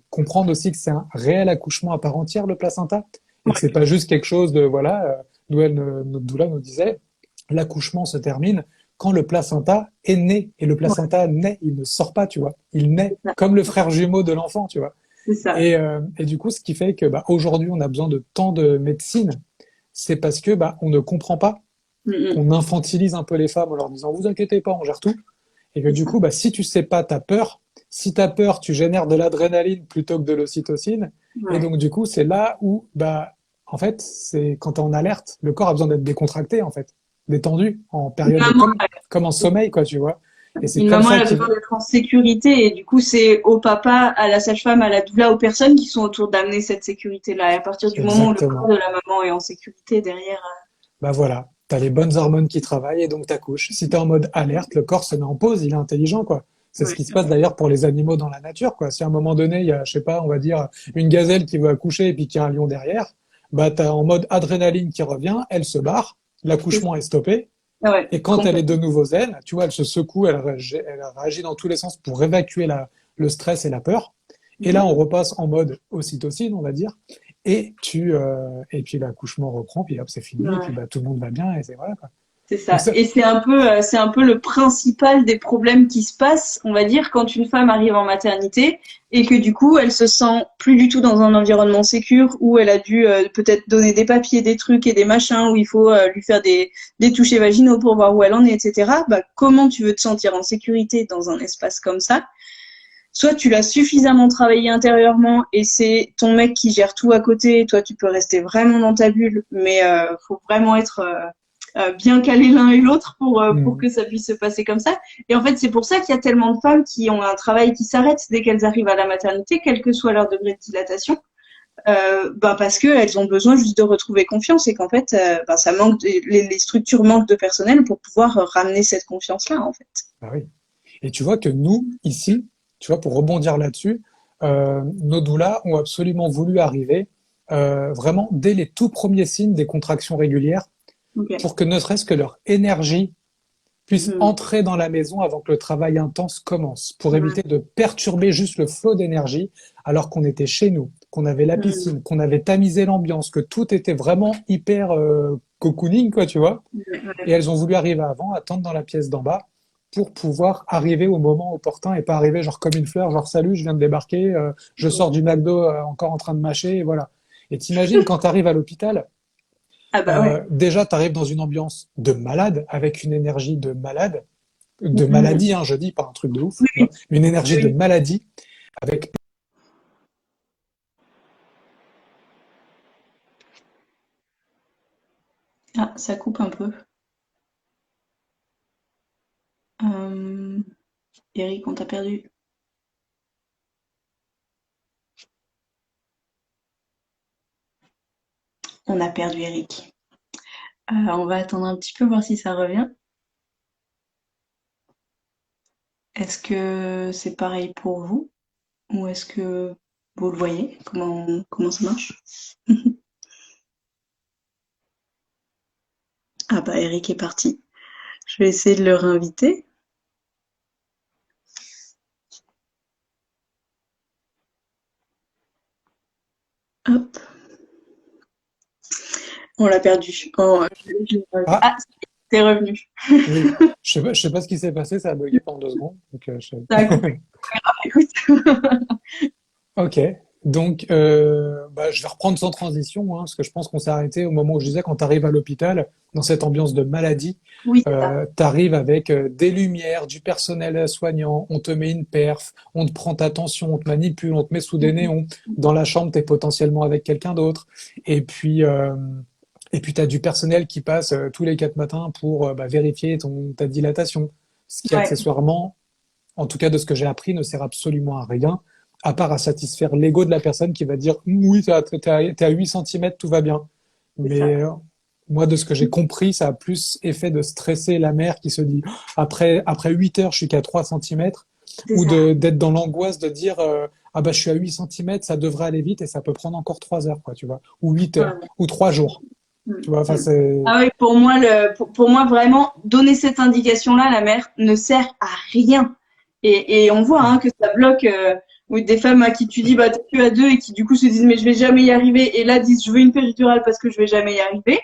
comprendre aussi que c'est un réel accouchement à part entière, le placenta, et que c'est pas juste quelque chose de, voilà, notre doula nous disait, l'accouchement se termine quand le placenta est né, et le Ouais, placenta naît, il ne sort pas, tu vois, il naît c'est ça. comme le frère jumeau de l'enfant, tu vois. C'est ça. Et du coup, ce qui fait que bah, aujourd'hui, on a besoin de tant de médecine, c'est parce que bah, on ne comprend pas, Mhm. qu'on infantilise un peu les femmes en leur disant vous inquiétez pas, on gère tout. Et que C'est du ça. coup, bah, si tu sais pas, t'as peur. Si t'as peur, tu génères de l'adrénaline plutôt que de l'ocytocine. Et Ouais. donc, du coup, c'est là où, bah, en fait, c'est quand t'es en alerte, le corps a besoin d'être décontracté, en fait, détendu, en Une période maman, comme en sommeil, quoi, tu vois. Et c'est une comme maman, ça elle a qu'il besoin d'être en sécurité et du coup, c'est au papa, à la sage-femme, à la doula, aux personnes qui sont autour d'amener cette sécurité-là. Et à partir du moment où le corps exactement. de la maman est en sécurité derrière, Bah voilà, t'as les bonnes hormones qui travaillent et donc t'accouches. Si t'es en mode alerte, le corps se met en pause, il est intelligent, quoi. C'est ce ouais, qui se passe d'ailleurs pour les animaux dans la nature, quoi. Si à un moment donné, il y a, je sais pas, on va dire, une gazelle qui veut accoucher et puis qu'il y a un lion derrière, bah t'as en mode adrénaline qui revient, elle se barre, c'est ça. l'accouchement est stoppé, Ouais, et quand elle est de complètement. nouveau zen, tu vois, elle se secoue, elle réagit dans tous les sens pour évacuer le stress et la peur. Et là, on repasse en mode ocytocine, on va dire. Et puis l'accouchement reprend, puis hop, c'est fini, et puis Ouais. bah, tout le monde va bien, et c'est voilà, quoi. C'est Donc ça. ça, Et c'est un peu le principal des problèmes qui se passent, on va dire, quand une femme arrive en maternité et que du coup, elle se sent plus du tout dans un environnement sécure où elle a dû peut-être donner des papiers, des trucs et des machins où il faut lui faire des touchés vaginaux pour voir où elle en est, etc. Bah, comment tu veux te sentir en sécurité dans un espace comme ça? Soit tu l'as suffisamment travaillé intérieurement et c'est ton mec qui gère tout à côté, toi tu peux rester vraiment dans ta bulle, mais faut vraiment être bien calés l'un et l'autre pour hmm, que ça puisse se passer comme ça. Et en fait, c'est pour ça qu'il y a tellement de femmes qui ont un travail qui s'arrête dès qu'elles arrivent à la maternité, quel que soit leur degré de dilatation, bah parce qu'elles ont besoin juste de retrouver confiance et qu'en fait, bah ça manque les structures manquent de personnel pour pouvoir ramener cette confiance-là, en fait. bah oui. Et tu vois que nous, ici, tu vois, pour rebondir là-dessus, nos doulas ont absolument voulu arriver vraiment dès les tout premiers signes des contractions régulières Ok. pour que ne serait-ce que leur énergie puisse Mhm. entrer dans la maison avant que le travail intense commence, pour Ouais. éviter de perturber juste le flot d'énergie alors qu'on était chez nous, qu'on avait la Mhm. piscine, qu'on avait tamisé l'ambiance, que tout était vraiment hyper cocooning, quoi, tu vois. Et Ouais. elles ont voulu arriver avant, attendre dans la pièce d'en bas pour pouvoir arriver au moment opportun et pas arriver genre comme une fleur, genre salut, je viens de débarquer, je sors du McDo encore en train de mâcher, et voilà. Et t'imagines quand tu arrives à l'hôpital, Ah bah ouais. déjà tu arrives dans une ambiance de malade, avec une énergie de malade, de Mhm. maladie, hein, je dis, pas un truc de ouf, Oui, tu vois, mais une énergie de oui. maladie, avec Ah, ça coupe un peu. Euh, Eric, on t'a perdu. On a perdu Eric. On va attendre un petit peu, voir si ça revient. Est-ce que c'est pareil pour vous? Ou est-ce que vous le voyez? Comment ça marche? Ah bah Eric est parti. Je vais essayer de le réinviter. Hop, on l'a perdu. Oh, ah ah, c'est revenu. oui, je sais pas ce qui s'est passé, ça a bugué pendant 2 secondes, donc Ça a coupé. Écoute. ok. Donc, je vais reprendre sans transition, hein, parce que je pense qu'on s'est arrêté au moment où je disais quand tu arrives à l'hôpital, dans cette ambiance de maladie, Oui, c'est ça. tu arrives avec des lumières, du personnel soignant, on te met une perf, on te prend ta tension, on te manipule, on te met sous des néons. Dans la chambre, tu es potentiellement avec quelqu'un d'autre. Et puis, euh, et puis tu as du personnel qui passe tous les 4 matins pour vérifier ta dilatation, ce qui Ouais, accessoirement en tout cas de ce que j'ai appris, ne sert absolument à rien, à part à satisfaire l'ego de la personne qui va dire oui, t'es à 8 cm, tout va bien. c'est ça. Mais moi, de ce que j'ai compris, ça a plus effet de stresser la mère qui se dit après 8 heures, je suis qu'à 3 cm, C'est ou ça. d'être dans l'angoisse de dire ah bah je suis à 8 cm, ça devrait aller vite et ça peut prendre encore 3 heures, quoi, tu vois, ou 8 heures, Ouais. ou 3 jours, Mm, tu vois, enfin mm. c'est. Ah oui, pour moi, pour moi, vraiment, donner cette indication-là, la mère, ne sert à rien. Et on voit hein, que ça bloque ou des femmes à qui tu dis, bah, t'es que à deux et qui du coup se disent, mais je vais jamais y arriver. Et là, disent, je veux une péridurale parce que je vais jamais y arriver.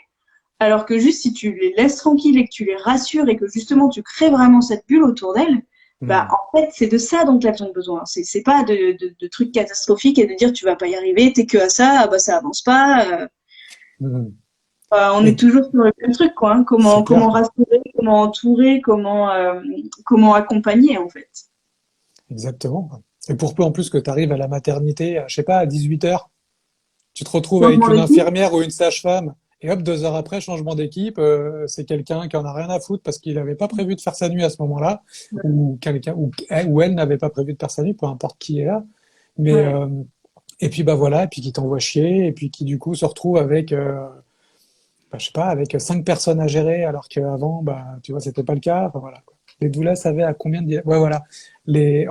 Alors que juste, si tu les laisses tranquilles et que tu les rassures et que justement, tu crées vraiment cette bulle autour d'elles, bah, Hmm. en fait, c'est de ça dont elles ont besoin. C'est pas de trucs catastrophiques et de dire, tu vas pas y arriver, t'es que à ça, ah bah, ça avance pas. Hmm. On est Et toujours sur le même truc, quoi. Hein. c'est Comment clair, quoi. rassurer, comment entourer, comment accompagner, en fait. Exactement. Et pour peu en plus que tu arrives à la maternité, je sais pas, à 18 heures, tu te retrouves avec Changement une d'équipe. infirmière ou une sage-femme, et hop, 2 heures après, changement d'équipe, c'est quelqu'un qui en a rien à foutre parce qu'il n'avait pas prévu de faire sa nuit à ce moment-là, ou quelqu'un ou elle n'avait pas prévu de faire sa nuit, peu importe qui est là. Mais Ouais. et puis bah voilà, et puis qui t'envoie chier, et puis qui du coup se retrouve avec je sais pas, avec 5 personnes à gérer, alors qu'avant, bah, tu vois, c'était pas le cas. Enfin, voilà, quoi. Les doulas savaient à combien de ouais, voilà.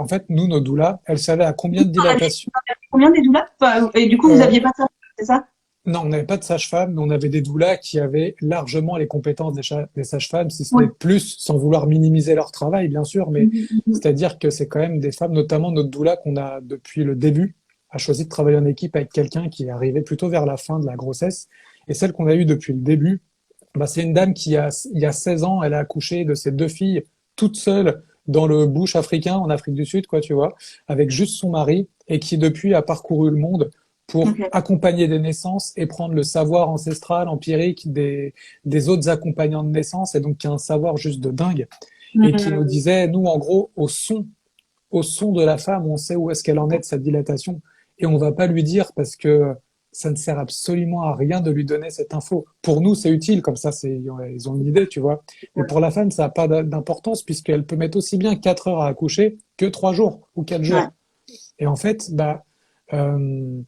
En fait, nous, nos doulas, elles savaient à combien de dilatation. Combien des doulas? Enfin, et du coup, vous Euh, aviez pas ça, c'est ça? non, on n'avait pas de sage-femme, mais on avait des doulas qui avaient largement les compétences des sages-femmes, si ce Ouais. n'est plus, sans vouloir minimiser leur travail, bien sûr, mais Mhm, mhm. c'est-à-dire que c'est quand même des femmes, notamment notre doula qu'on a depuis le début, a choisi de travailler en équipe avec quelqu'un qui est arrivé plutôt vers la fin de la grossesse, et celle qu'on a eue depuis le début, bah, c'est une dame il y a 16 ans, elle a accouché de ses 2 filles toute seule dans le bush africain, en Afrique du Sud, quoi, tu vois, avec juste son mari, et qui depuis a parcouru le monde pour Ok. accompagner des naissances et prendre le savoir ancestral, empirique des autres accompagnants de naissance, et donc qui a un savoir juste de dingue, et qui nous Mhm. disait, nous, en gros, au son de la femme, on sait où est-ce qu'elle en est de sa dilatation. Et on va pas lui dire parce que ça ne sert absolument à rien de lui donner cette info. Pour nous, c'est utile, comme ça, ils ont une idée, tu vois. Mais pour la femme, ça n'a pas d'importance puisqu'elle peut mettre aussi bien 4 heures à accoucher que 3 jours ou 4 Ouais. jours. Et en fait, euh,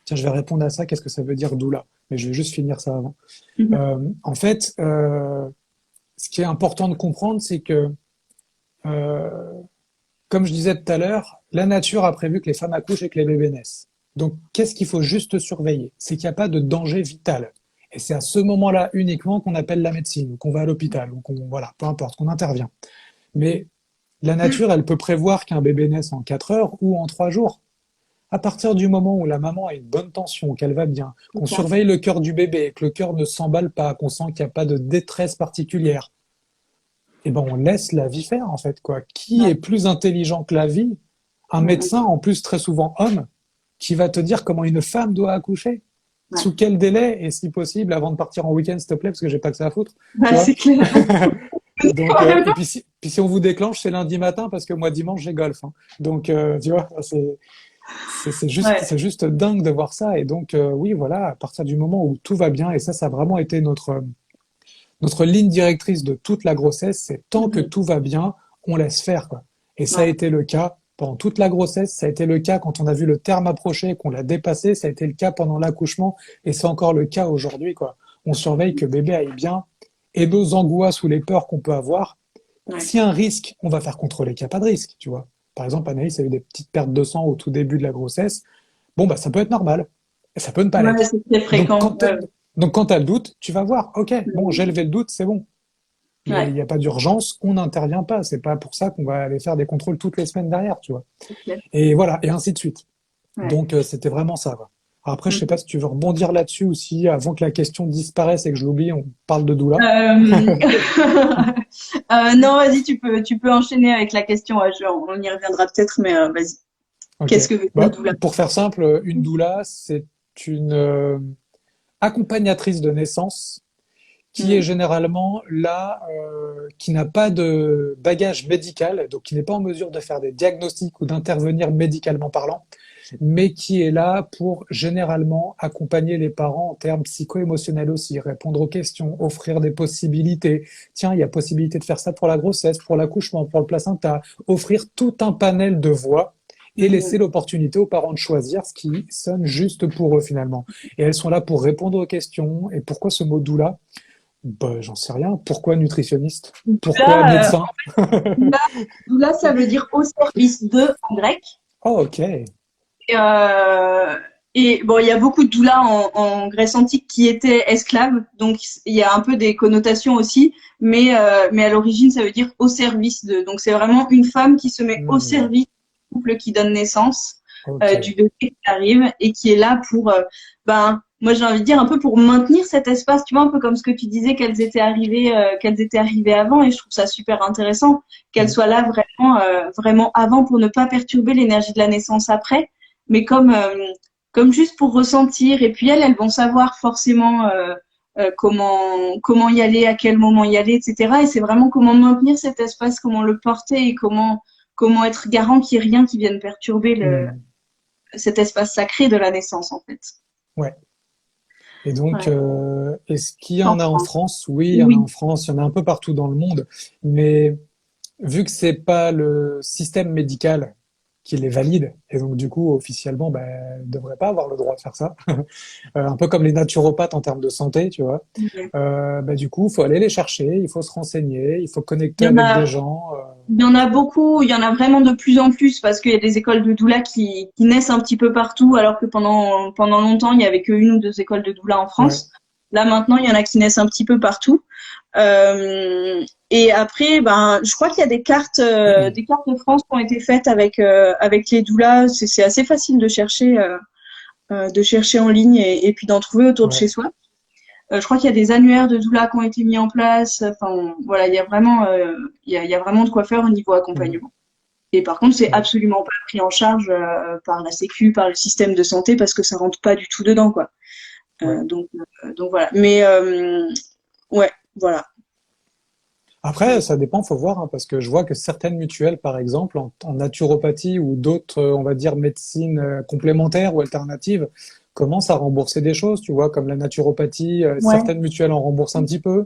tiens, je vais répondre à ça. Qu'est-ce que ça veut dire doula? Mais je vais juste finir ça avant. Mhm. En fait, ce qui est important de comprendre, c'est que euh, comme je disais tout à l'heure, la nature a prévu que les femmes accouchent et que les bébés naissent. Donc, qu'est-ce qu'il faut juste surveiller? C'est qu'il n'y a pas de danger vital. Et c'est à ce moment-là uniquement qu'on appelle la médecine, ou qu'on va à l'hôpital, ou voilà, peu importe, qu'on intervient. Mais la nature, elle peut prévoir qu'un bébé naisse en 4 heures ou en 3 jours. À partir du moment où la maman a une bonne tension, qu'elle va bien, C'est qu'on ça. surveille le cœur du bébé, que le cœur ne s'emballe pas, qu'on sent qu'il n'y a pas de détresse particulière, eh ben on laisse la vie faire en fait quoi. Qui Ouais. est plus intelligent que la vie? Un Mhm. médecin, en plus très souvent homme, qui va te dire comment une femme doit accoucher, Ouais. sous quel délai et si possible avant de partir en week-end s'il te plaît parce que j'ai pas que ça à foutre, tu Bah, vois. c'est clair. Donc et puis si on vous déclenche c'est lundi matin parce que moi dimanche j'ai golf, hein. Donc tu vois Ouais. c'est juste dingue de voir ça et donc oui voilà à partir du moment où tout va bien et ça a vraiment été notre ligne directrice de toute la grossesse, c'est tant que Mhm. tout va bien, on laisse faire, quoi. Et ça a Ouais. été le cas pendant toute la grossesse, ça a été le cas quand on a vu le terme approcher, qu'on l'a dépassé, ça a été le cas pendant l'accouchement, et c'est encore le cas aujourd'hui, quoi. On surveille que bébé aille bien, et nos angoisses ou les peurs qu'on peut avoir. Ouais. S'il y a un risque, on va faire contrôler qu'il n'y a pas de risque, tu vois. Par exemple, Anaïs a eu des petites pertes de sang au tout début de la grossesse. Bon, bah, ça peut être normal. Et ça peut ne pas Ouais, l'être. c'est très Donc, fréquent. Ouais. quand tu as le doute, tu vas voir, OK, bon, j'ai Mhm. levé le doute, c'est bon. Mais il Ouais. n'y a pas d'urgence, on n'intervient pas. C'est pas pour ça qu'on va aller faire des contrôles toutes les semaines derrière, tu vois. C'est clair. Et voilà, et ainsi de suite. Ouais. Donc, c'était vraiment ça, quoi. Alors après, je sais pas Mhm. si tu veux rebondir là-dessus ou si, avant que la question disparaisse et que je l'oublie, on parle de doula. Euh... non, vas-y, tu peux enchaîner avec la question. Ouais, on y reviendra peut-être, mais vas-y. Ok. Qu'est-ce que veut dire Bah, doula? pour faire simple, une doula, c'est une accompagnatrice de naissance qui est Mm. généralement là, qui n'a pas de bagage médical, donc qui n'est pas en mesure de faire des diagnostics ou d'intervenir médicalement parlant, mais qui est là pour généralement accompagner les parents en termes psycho-émotionnels aussi, répondre aux questions, offrir des possibilités. Tiens, il y a possibilité de faire ça pour la grossesse, pour l'accouchement, pour le placenta, offrir tout un panel de voies et laisser Mm. l'opportunité aux parents de choisir ce qui sonne juste pour eux finalement. Et elles sont là pour répondre aux questions. Et pourquoi ce mot doula? Bah, j'en sais rien. Pourquoi nutritionniste? Pourquoi Doula, médecin? doula, doula, ça veut dire au service de en grec. Oh, ok. Et, et bon, il y a beaucoup de doulas en Grèce antique qui étaient esclaves, donc il y a un peu des connotations aussi, mais à l'origine, ça veut dire au service de. Donc c'est vraiment une femme qui se met au Hmm, service du couple qui donne naissance, ok. du bébé qui arrive et qui est là pour, ben, moi j'ai envie de dire un peu pour maintenir cet espace, tu vois, un peu comme ce que tu disais qu'elles étaient arrivées avant, et je trouve ça super intéressant qu'elles Hmm, soient là vraiment, vraiment avant pour ne pas perturber l'énergie de la naissance après, mais comme juste pour ressentir. Et puis elles vont savoir forcément comment y aller, à quel moment y aller, etc. Et c'est vraiment comment maintenir cet espace, comment le porter et comment être garant qu'il n'y ait rien qui vienne perturber hmm. cet espace sacré de la naissance, en fait. Ouais. Et donc, Ouais. est-ce qu'il y En en a en France. France? Oui, il y en a Oui. en France, il y en a un peu partout dans le monde. Mais vu que c'est pas le système médical qui les valide, et donc du coup, officiellement, ben, ne devrait pas avoir le droit de faire ça. Un peu comme les naturopathes en termes de santé, tu vois. Il Ben, du coup, il faut aller les chercher, il faut se renseigner, il faut connecter y en avec des a, gens. il y en a beaucoup, il y en a vraiment de plus en plus parce qu'il y a des écoles de doula qui naissent un petit peu partout, alors que pendant longtemps, il n'y avait qu'une ou deux écoles de doula en Ouais. France. Là, maintenant, il y en a qui naissent un petit peu partout. Et après, ben, je crois qu'il y a des cartes de France qui ont été faites avec les doulas. C'est assez facile de chercher en ligne et puis d'en trouver autour de Ouais. chez soi. Je crois qu'il y a des annuaires de doula qui ont été mis en place. Enfin, voilà, il y a vraiment de quoi faire au niveau Mhm. accompagnement. Et par contre, c'est Ouais. absolument pas pris en charge par la Sécu, par le système de santé, parce que ça rentre pas du tout dedans, quoi. Ouais. Donc voilà. Mais ouais, voilà. Après, ça dépend, faut voir, hein, parce que je vois que certaines mutuelles, par exemple, en naturopathie ou d'autres, on va dire, médecines complémentaires ou alternatives, commencent à rembourser des choses, tu vois, comme la naturopathie, Ouais. certaines mutuelles en remboursent un petit peu.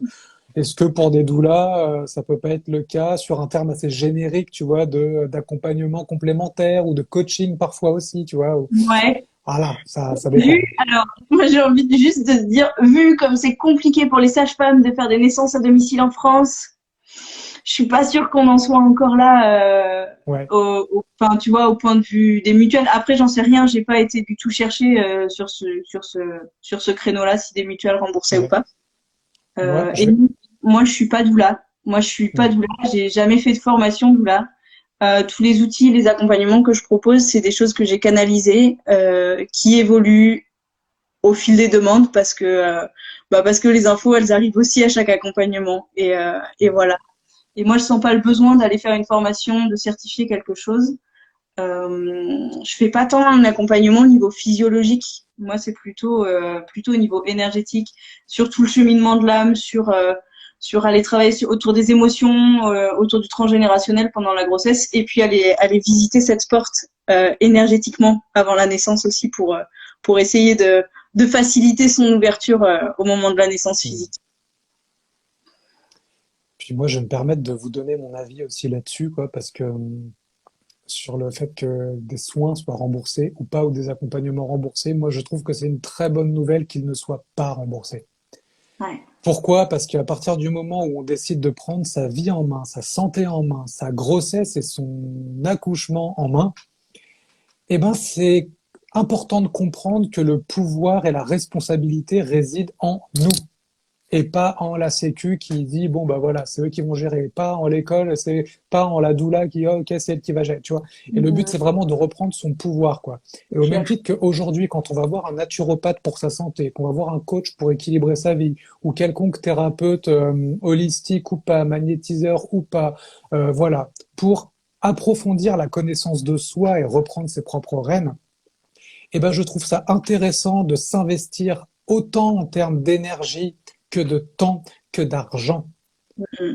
Est-ce que pour des doulas, ça peut pas être le cas sur un terme assez générique, tu vois, d'accompagnement complémentaire ou de coaching parfois aussi, tu vois. Ouais. Voilà, ça Vu, dépend. alors, moi j'ai envie juste de dire, vu comme c'est compliqué pour les sages-femmes de faire des naissances à domicile en France, je suis pas sûre qu'on en soit encore là, Ouais. enfin, tu vois, au point de vue des mutuelles. Après, j'en sais rien, j'ai pas été du tout chercher sur ce créneau-là si des mutuelles remboursaient ou Ouais. pas. Moi, je Et vais. moi, je suis pas doula. Moi, je suis pas Hmm. doula. J'ai jamais fait de formation doula. Tous les outils, les accompagnements que je propose, c'est des choses que j'ai canalisées, qui évoluent au fil des demandes parce que les infos, elles arrivent aussi à chaque accompagnement. Et Ouais. voilà. Et moi, je sens pas le besoin d'aller faire une formation, de certifier quelque chose. Je fais pas tant un accompagnement au niveau physiologique. Moi, c'est plutôt au niveau énergétique, sur tout le cheminement de l'âme, sur aller travailler autour des émotions, autour du transgénérationnel pendant la grossesse, et puis aller visiter cette porte énergétiquement avant la naissance aussi pour essayer de faciliter son ouverture au moment de la naissance Hmm. physique. Puis moi, je vais me permettre de vous donner mon avis aussi là-dessus, quoi, parce que sur le fait que des soins soient remboursés ou pas, ou des accompagnements remboursés, moi, je trouve que c'est une très bonne nouvelle qu'ils ne soient pas remboursés. Ouais. Pourquoi? Parce qu'à partir du moment où on décide de prendre sa vie en main, sa santé en main, sa grossesse et son accouchement en main, eh ben, c'est important de comprendre que le pouvoir et la responsabilité résident en nous et pas en la sécu qui dit bon bah voilà, c'est eux qui vont gérer, pas en l'école, c'est pas en la doula qui oh, ok, c'est elle qui va gérer, tu vois. Et le but c'est vraiment de reprendre son pouvoir quoi. Et C'est au même clair. titre qu'aujourd'hui quand on va voir un naturopathe pour sa santé, qu'on va voir un coach pour équilibrer sa vie ou quelconque thérapeute holistique ou pas, magnétiseur ou pas, voilà, pour approfondir la connaissance de soi et reprendre ses propres rênes, eh ben, je trouve ça intéressant de s'investir autant en termes d'énergie que de temps que d'argent.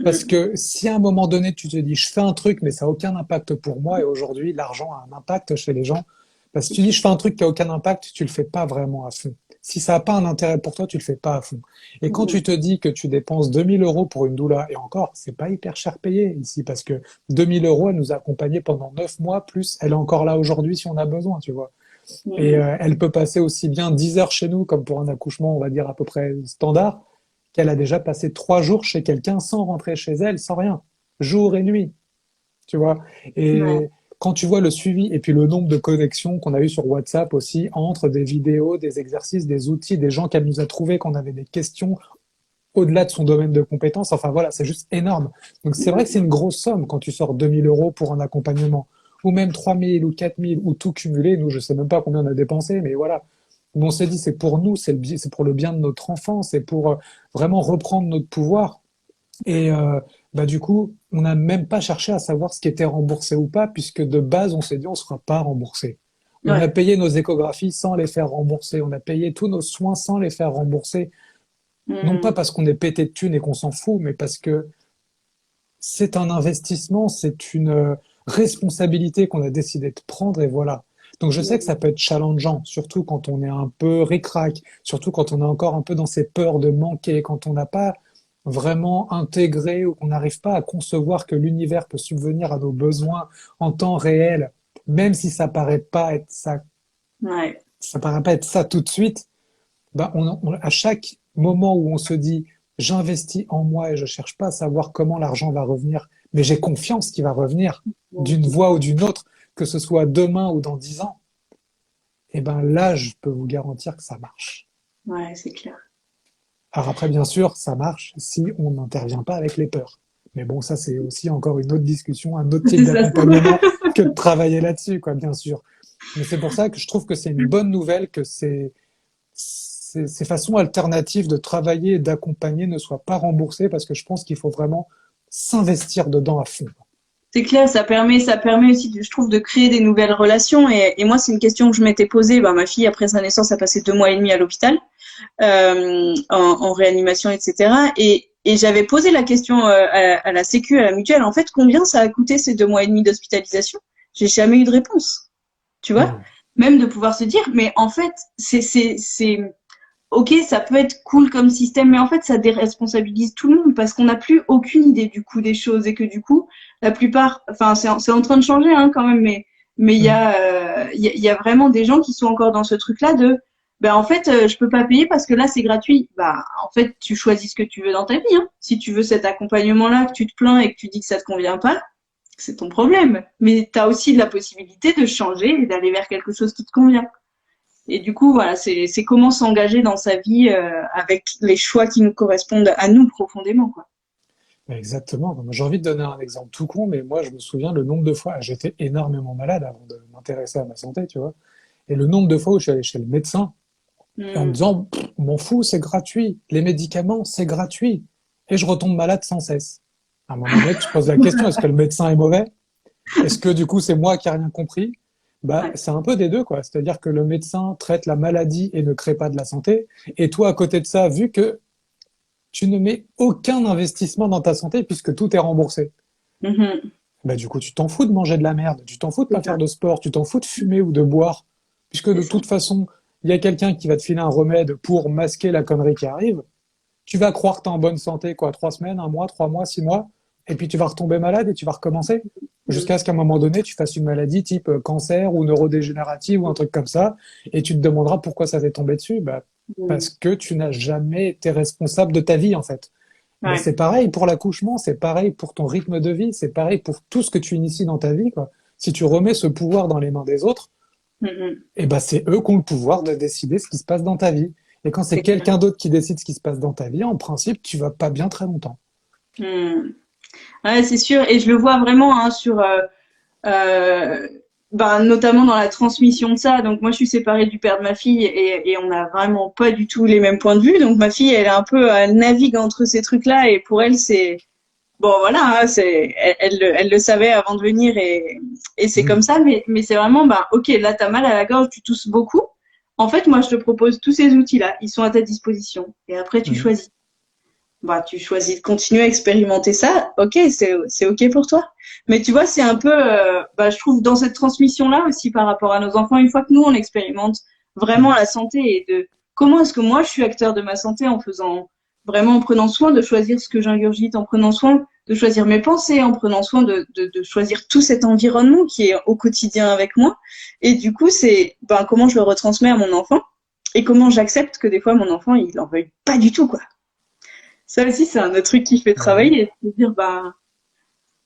Parce Mm. que si à un moment donné, tu te dis, je fais un truc, mais ça n'a aucun impact pour moi, et aujourd'hui, l'argent a un impact chez les gens, parce que si tu dis, je fais un truc qui n'a aucun impact, tu le fais pas vraiment à fond. Si ça n'a pas un intérêt pour toi, tu le fais pas à fond. Et quand Mm. tu te dis que tu dépenses 2000 € pour une doula, et encore, c'est pas hyper cher payé ici, parce que 2000 €, elle nous a accompagnés pendant 9 mois, plus elle est encore là aujourd'hui si on a besoin, tu vois. Et Mm. elle peut passer aussi bien 10 heures chez nous, comme pour un accouchement, on va dire à peu près standard, qu'elle a déjà passé 3 jours chez quelqu'un sans rentrer chez elle, sans rien, jour et nuit, tu vois. Ouais. Et quand tu vois le suivi et puis le nombre de connexions qu'on a eu sur WhatsApp aussi, entre des vidéos, des exercices, des outils, des gens qu'elle nous a trouvés, qu'on avait des questions au-delà de son domaine de compétences, enfin voilà, c'est juste énorme. Donc c'est vrai que c'est une grosse somme quand tu sors 2000 € pour un accompagnement, ou même 3000 ou 4000 ou tout cumulé. Nous, je sais même pas combien on a dépensé, mais voilà. On s'est dit, c'est pour nous, c'est pour le bien de notre enfant, c'est pour vraiment reprendre notre pouvoir. Et bah, du coup, on n'a même pas cherché à savoir ce qui était remboursé ou pas, puisque de base, on s'est dit, on ne sera pas remboursé. On a Ouais. payé nos échographies sans les faire rembourser. On a payé tous nos soins sans les faire rembourser. Non pas Mm. parce qu'on est pété de thunes et qu'on s'en fout, mais parce que c'est un investissement, c'est une responsabilité qu'on a décidé de prendre et voilà. Donc je sais que ça Mm. peut être challengeant, surtout quand on est un peu ric-rac, surtout quand on est encore un peu dans ses peurs de manquer, quand on n'a pas vraiment intégré ou qu'on n'arrive pas à concevoir que l'univers peut subvenir à nos besoins en temps réel, même si Ouais. ça paraît pas être ça tout de suite. Ben à chaque moment où on se dit j'investis en moi et je cherche pas à savoir comment l'argent va revenir, mais j'ai confiance qu'il va revenir d'une voie ou d'une autre, que ce soit demain ou dans 10 ans, et ben là, je peux vous garantir que ça marche. Ouais, c'est clair. Alors après, bien sûr, ça marche si on n'intervient pas avec les peurs. Mais bon, ça, c'est aussi encore une autre discussion, un autre type C'est ça. d'accompagnement que de travailler là-dessus, quoi, bien sûr. Mais c'est pour ça que je trouve que c'est une bonne nouvelle que ces façons alternatives de travailler et d'accompagner ne soient pas remboursées parce que je pense qu'il faut vraiment s'investir dedans à fond. C'est clair, ça permet aussi, je trouve, de créer des nouvelles relations. Et moi, c'est une question que je m'étais posée. Ben, ma fille, après sa naissance, a passé 2 mois et demi à l'hôpital, en réanimation, etc. Et j'avais posé la question à la Sécu, à la mutuelle. En fait, combien ça a coûté ces 2 mois et demi d'hospitalisation? J'ai jamais eu de réponse. Tu vois? Mmh. Même de pouvoir se dire, mais en fait, ok, ça peut être cool comme système, mais en fait, ça déresponsabilise tout le monde parce qu'on n'a plus aucune idée du coût des choses et que du coup, la plupart, enfin, c'est en train de changer hein, quand même, mais Mmh. il y a vraiment des gens qui sont encore dans ce truc-là de, ben en fait, je peux pas payer parce que là, c'est gratuit. Bah, en fait, tu choisis ce que tu veux dans ta vie. Hein. Si tu veux cet accompagnement-là, que tu te plains et que tu dis que ça te convient pas, c'est ton problème. Mais tu as aussi la possibilité de changer et d'aller vers quelque chose qui te convient. Et du coup, voilà, c'est comment s'engager dans sa vie avec les choix qui nous correspondent à nous profondément, quoi. Exactement. J'ai envie de donner un exemple tout con, mais moi, je me souviens le nombre de fois, j'étais énormément malade avant de m'intéresser à ma santé, tu vois. Et le nombre de fois où je suis allé chez le médecin et en me Mm. disant, m'en fous, c'est gratuit. Les médicaments, c'est gratuit. Et je retombe malade sans cesse. À un moment donné, tu te poses la question, est-ce que le médecin est mauvais? Est-ce que du coup, c'est moi qui n'ai rien compris? Bah, Ouais. c'est un peu des deux, quoi. C'est-à-dire que le médecin traite la maladie et ne crée pas de la santé. Et toi, à côté de ça, vu que tu ne mets aucun investissement dans ta santé puisque tout est remboursé, Mhm. bah, du coup, tu t'en fous de manger de la merde, tu t'en fous de C'est pas ça, faire de sport, tu t'en fous de fumer ou de boire, puisque c'est de ça. toute façon, il y a quelqu'un qui va te filer un remède pour masquer la connerie qui arrive. Tu vas croire que tu es en bonne santé, quoi, 3 semaines, un mois, 3 mois, 6 mois, et puis tu vas retomber malade et tu vas recommencer. Mm. Jusqu'à ce qu'à un moment donné, tu fasses une maladie type cancer ou neurodégénérative ou un truc comme ça, et tu te demanderas pourquoi ça t'est tombé dessus. Bah, Mm. parce que tu n'as jamais été responsable de ta vie, en fait. Ben, Ouais. c'est pareil pour l'accouchement, c'est pareil pour ton rythme de vie, c'est pareil pour tout ce que tu inities dans ta vie, quoi. Si tu remets ce pouvoir dans les mains des autres, Mm. eh ben, c'est eux qui ont le pouvoir de décider ce qui se passe dans ta vie. Et quand c'est C'est clair. quelqu'un d'autre qui décide ce qui se passe dans ta vie, en principe, tu vas pas bien très longtemps. Mm. Ouais, c'est sûr. Et je le vois vraiment hein, sur, euh, ben, notamment dans la transmission de ça. Donc moi, je suis séparée du père de ma fille et on n'a vraiment pas du tout les mêmes points de vue. Donc ma fille, elle est un peu, elle navigue entre ces trucs-là et pour elle, bon, voilà, hein, elle le savait avant de venir et c'est comme Mhm. ça, mais c'est vraiment, bah, ok, là, t'as mal à la gorge, tu tousses beaucoup. En fait, moi, je te propose tous ces outils-là, ils sont à ta disposition. Et après, tu Mhm. choisis. Bah, tu choisis de continuer à expérimenter ça. Ok, c'est ok pour toi. Mais tu vois, c'est un peu, bah, je trouve, dans cette transmission-là aussi par rapport à nos enfants, une fois que nous, on expérimente vraiment Mhm. la santé et de comment est-ce que moi, je suis acteur de ma santé en faisant vraiment, en prenant soin de choisir ce que j'ingurgite, en prenant soin de choisir mes pensées, en prenant soin de choisir tout cet environnement qui est au quotidien avec moi. Et du coup, c'est ben, comment je le retransmets à mon enfant et comment j'accepte que des fois, mon enfant, il en veuille pas du tout, quoi. Ça aussi, c'est un autre truc qui fait Bah oui. travailler, c'est de dire, bah,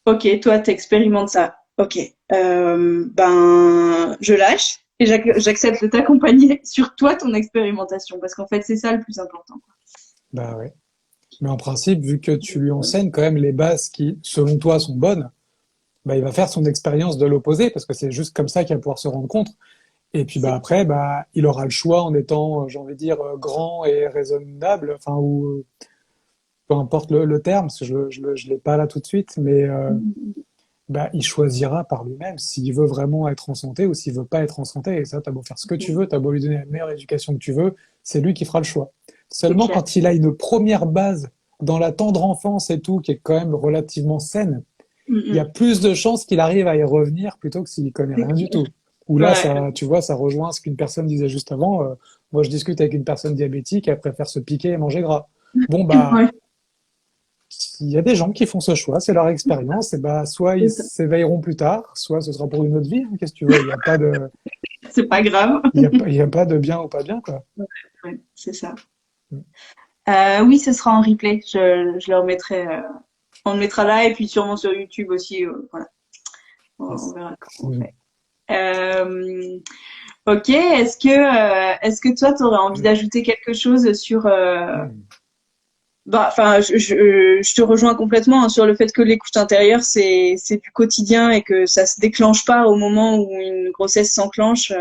ok, toi, t'expérimentes ça. Ok, ben, je lâche et j'accepte de t'accompagner sur toi, ton expérimentation, parce qu'en fait, c'est ça le plus important. Bah ouais. Mais en principe, vu que tu lui enseignes quand même les bases qui, selon toi, sont bonnes, bah, il va faire son expérience de l'opposé, parce que c'est juste comme ça qu'il va pouvoir se rendre compte. Et puis bah C'est après, bah, il aura le choix en étant, j'ai envie de dire, grand et raisonnable, enfin, ou peu importe le terme, parce que je l'ai pas là tout de suite, mais bah, il choisira par lui-même s'il veut vraiment être en santé ou s'il veut pas être en santé. Et ça, t'as beau faire ce que tu veux, t'as beau lui donner la meilleure éducation que tu veux, c'est lui qui fera le choix. Seulement clair. quand il a une première base dans la tendre enfance et tout, qui est quand même relativement saine, il y a Mm, plus de chances qu'il arrive à y revenir plutôt que s'il connaît c'est rien du clair. tout. Ou là, Ouais, ça, tu vois, ça rejoint ce qu'une personne disait juste avant. Moi, je discute avec une personne diabétique, elle préfère se piquer et manger gras. Bon, bah, ouais, il y a des gens qui font ce choix, c'est leur expérience, et bah, soit ils c'est ça. s'éveilleront plus tard, soit ce sera pour une autre vie, hein, qu'est-ce que tu veux, il n'y a pas de, C'est pas grave. il y a pas de bien ou pas bien, quoi. Ouais, c'est ça. Oui, ce sera en replay. Je le remettrai, on le mettra là et puis sûrement sur YouTube aussi. Voilà, on Yes. verra comment on Mm. fait. Ok, est-ce que toi, tu aurais envie d'ajouter quelque chose sur Mm. bah, enfin, je te rejoins complètement hein, sur le fait que l'écoute intérieure, c'est du quotidien et que ça se déclenche pas au moment où une grossesse s'enclenche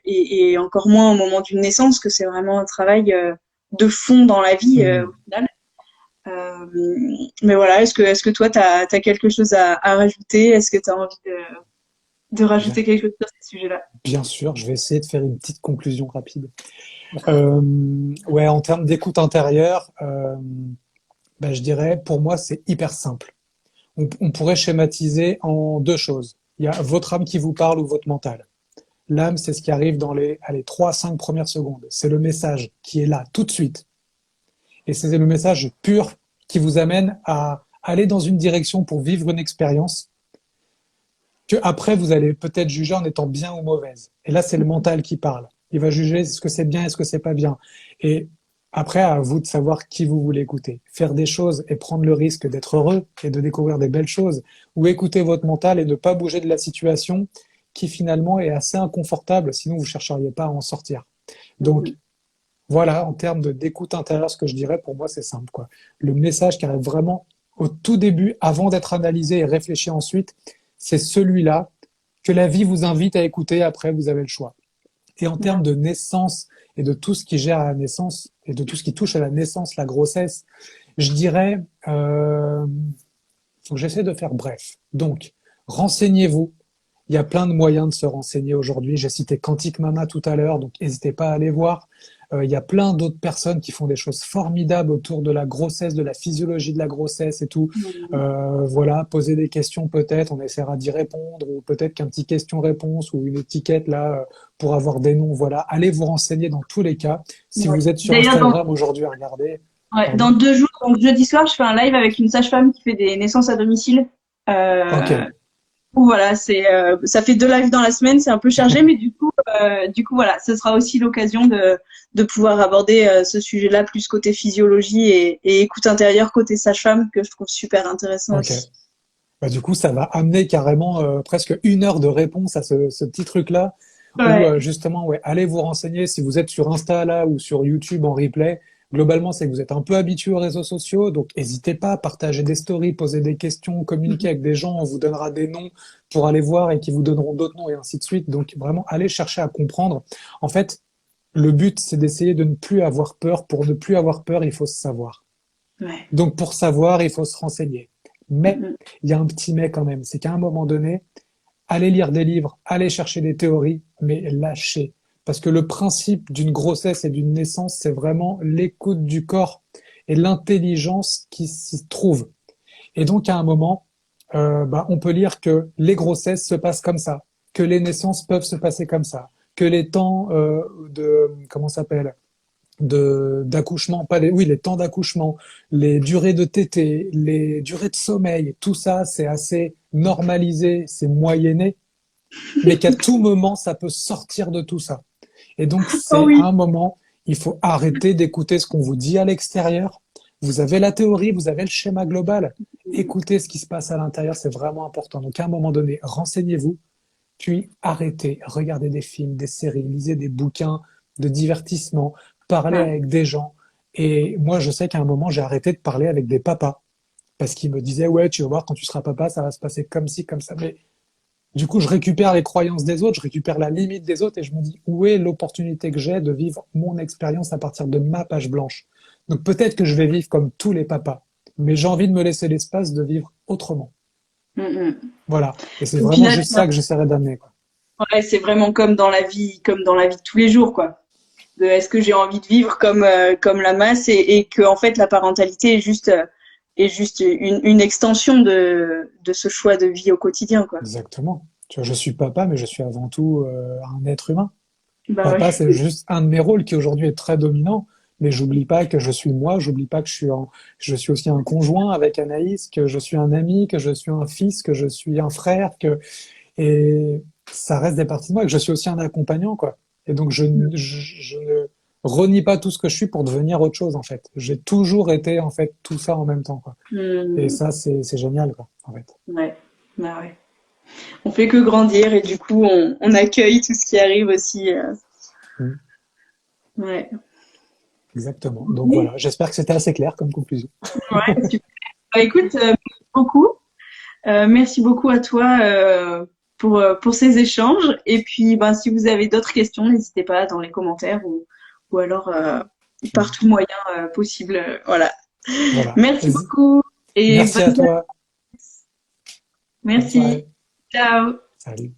et encore moins au moment d'une naissance, que c'est vraiment un travail de fond dans la vie Mm. au final. Mais voilà, est-ce que toi, t'as quelque chose à rajouter? Est-ce que tu as envie de Bien, rajouter quelque chose sur ce sujet-là? bien sûr, je vais essayer de faire une petite conclusion rapide. Ouais, en termes d'écoute intérieure, bah, je dirais, pour moi, c'est hyper simple. On pourrait schématiser en deux choses. Il y a votre âme qui vous parle ou votre mental. L'âme, c'est ce qui arrive dans les, allez, 3 à 5 premières secondes. C'est le message qui est là tout de suite. Et c'est le message pur qui vous amène à aller dans une direction pour vivre une expérience que après vous allez peut-être juger en étant bien ou mauvaise. Et là, c'est le mental qui parle. Il va juger est-ce que c'est bien, est-ce que c'est pas bien. Et après, à vous de savoir qui vous voulez écouter. Faire des choses et prendre le risque d'être heureux et de découvrir des belles choses, ou écouter votre mental et ne pas bouger de la situation qui finalement est assez inconfortable, sinon vous ne chercheriez pas à en sortir. Donc, voilà, en termes d'écoute intérieure, ce que je dirais, pour moi, c'est simple, quoi. Le message qui arrive vraiment au tout début, avant d'être analysé et réfléchi ensuite, c'est celui-là que la vie vous invite à écouter. Après, vous avez le choix. Et en termes de naissance et de tout ce qui gère la naissance et de tout ce qui touche à la naissance, la grossesse, je dirais, faut que j'essaie de faire bref. Donc, renseignez-vous. Il y a plein de moyens de se renseigner aujourd'hui. J'ai cité Quantique Mama tout à l'heure, donc n'hésitez pas à aller voir. Il y a plein d'autres personnes qui font des choses formidables autour de la grossesse, de la physiologie de la grossesse et tout. Voilà, poser des questions peut-être, on essaiera d'y répondre, ou peut-être qu'un petit question-réponse ou une étiquette là pour avoir des noms. Voilà, allez vous renseigner dans tous les cas. Si Ouais. vous êtes sur D'ailleurs, Instagram aujourd'hui, regardez. ouais, dans Pardon. 2 jours, donc jeudi soir, je fais un live avec une sage-femme qui fait des naissances à domicile. Ok. Voilà, ça fait 2 lives dans la semaine, c'est un peu chargé, mais du coup voilà, ce sera aussi l'occasion de pouvoir aborder ce sujet-là plus côté physiologie et écoute intérieure côté sage-femme que je trouve super intéressant Ok. aussi. Bah, du coup, ça va amener carrément presque 1 heure de réponse à ce petit truc-là, où Ouais, justement, ouais, allez vous renseigner si vous êtes sur Insta là ou sur YouTube en replay. Globalement, c'est que vous êtes un peu habitué aux réseaux sociaux, donc n'hésitez pas à partager des stories, poser des questions, communiquer avec des gens, on vous donnera des noms pour aller voir et qui vous donneront d'autres noms et ainsi de suite. Donc vraiment, allez chercher à comprendre. En fait, le but, c'est d'essayer de ne plus avoir peur. Pour ne plus avoir peur, il faut se savoir. ouais, Donc pour savoir, il faut se renseigner. Mais Mhm. il y a un petit mais quand même. C'est qu'à un moment donné, allez lire des livres, allez chercher des théories, mais lâchez. Parce que le principe d'une grossesse et d'une naissance, c'est vraiment l'écoute du corps et l'intelligence qui s'y trouve. Et donc, à un moment, on peut lire que les grossesses se passent comme ça, que les naissances peuvent se passer comme ça, que les temps comment ça s'appelle, d'accouchement, pas les, oui, les temps d'accouchement, les durées de tétée, les durées de sommeil, tout ça, c'est assez normalisé, c'est moyenné, mais qu'à tout moment, ça peut sortir de tout ça. Et donc, Oh c'est à oui. un moment, il faut arrêter d'écouter ce qu'on vous dit à l'extérieur. Vous avez la théorie, vous avez le schéma global. Écoutez ce qui se passe à l'intérieur, c'est vraiment important. Donc, à un moment donné, renseignez-vous, puis arrêtez, regardez des films, des séries, lisez des bouquins de divertissement, parlez Ouais. avec des gens. Et moi, je sais qu'à un moment, j'ai arrêté de parler avec des papas parce qu'ils me disaient, ouais, tu vas voir, quand tu seras papa, ça va se passer comme ci, comme ça. Mais du coup, je récupère les croyances des autres, je récupère la limite des autres et je me dis, où est l'opportunité que j'ai de vivre mon expérience à partir de ma page blanche? Donc peut-être que je vais vivre comme tous les papas, mais j'ai envie de me laisser l'espace de vivre autrement. Mhm. Voilà. Et c'est Au vraiment final, juste ça que j'essaierai d'amener, quoi. ouais, c'est vraiment comme dans la vie de tous les jours, quoi. Est-ce que j'ai envie de vivre comme la masse et que en fait la parentalité est juste une extension de ce choix de vie au quotidien, quoi. Exactement. Tu vois, je suis papa, mais je suis avant tout un être humain. Bah Papa, ouais. c'est juste un de mes rôles qui aujourd'hui est très dominant, mais j'oublie pas que je suis moi, j'oublie pas que je suis aussi un conjoint avec Anaïs, que je suis un ami, que je suis un fils, que je suis un frère, et ça reste des parties de moi, et que je suis aussi un accompagnant, quoi. Et donc, je ne renie pas tout ce que je suis pour devenir autre chose, en fait. J'ai toujours été, en fait, tout ça en même temps, quoi. Et Hmm. ça, c'est génial, quoi, en fait. Ouais. Bah ouais. On fait que grandir et du coup on accueille tout ce qui arrive aussi. Mm. Ouais. Exactement. Donc Ok. voilà, j'espère que c'était assez clair comme conclusion. Ouais, super. Bah, écoute, merci beaucoup. Merci beaucoup à toi pour ces échanges. Et puis, ben, si vous avez d'autres questions, n'hésitez pas dans les commentaires ou alors par Mm. tout moyen possible. Voilà. Voilà. Merci beaucoup et Merci bonne à journée. toi. Bonne Merci. soirée. Ciao. Salut.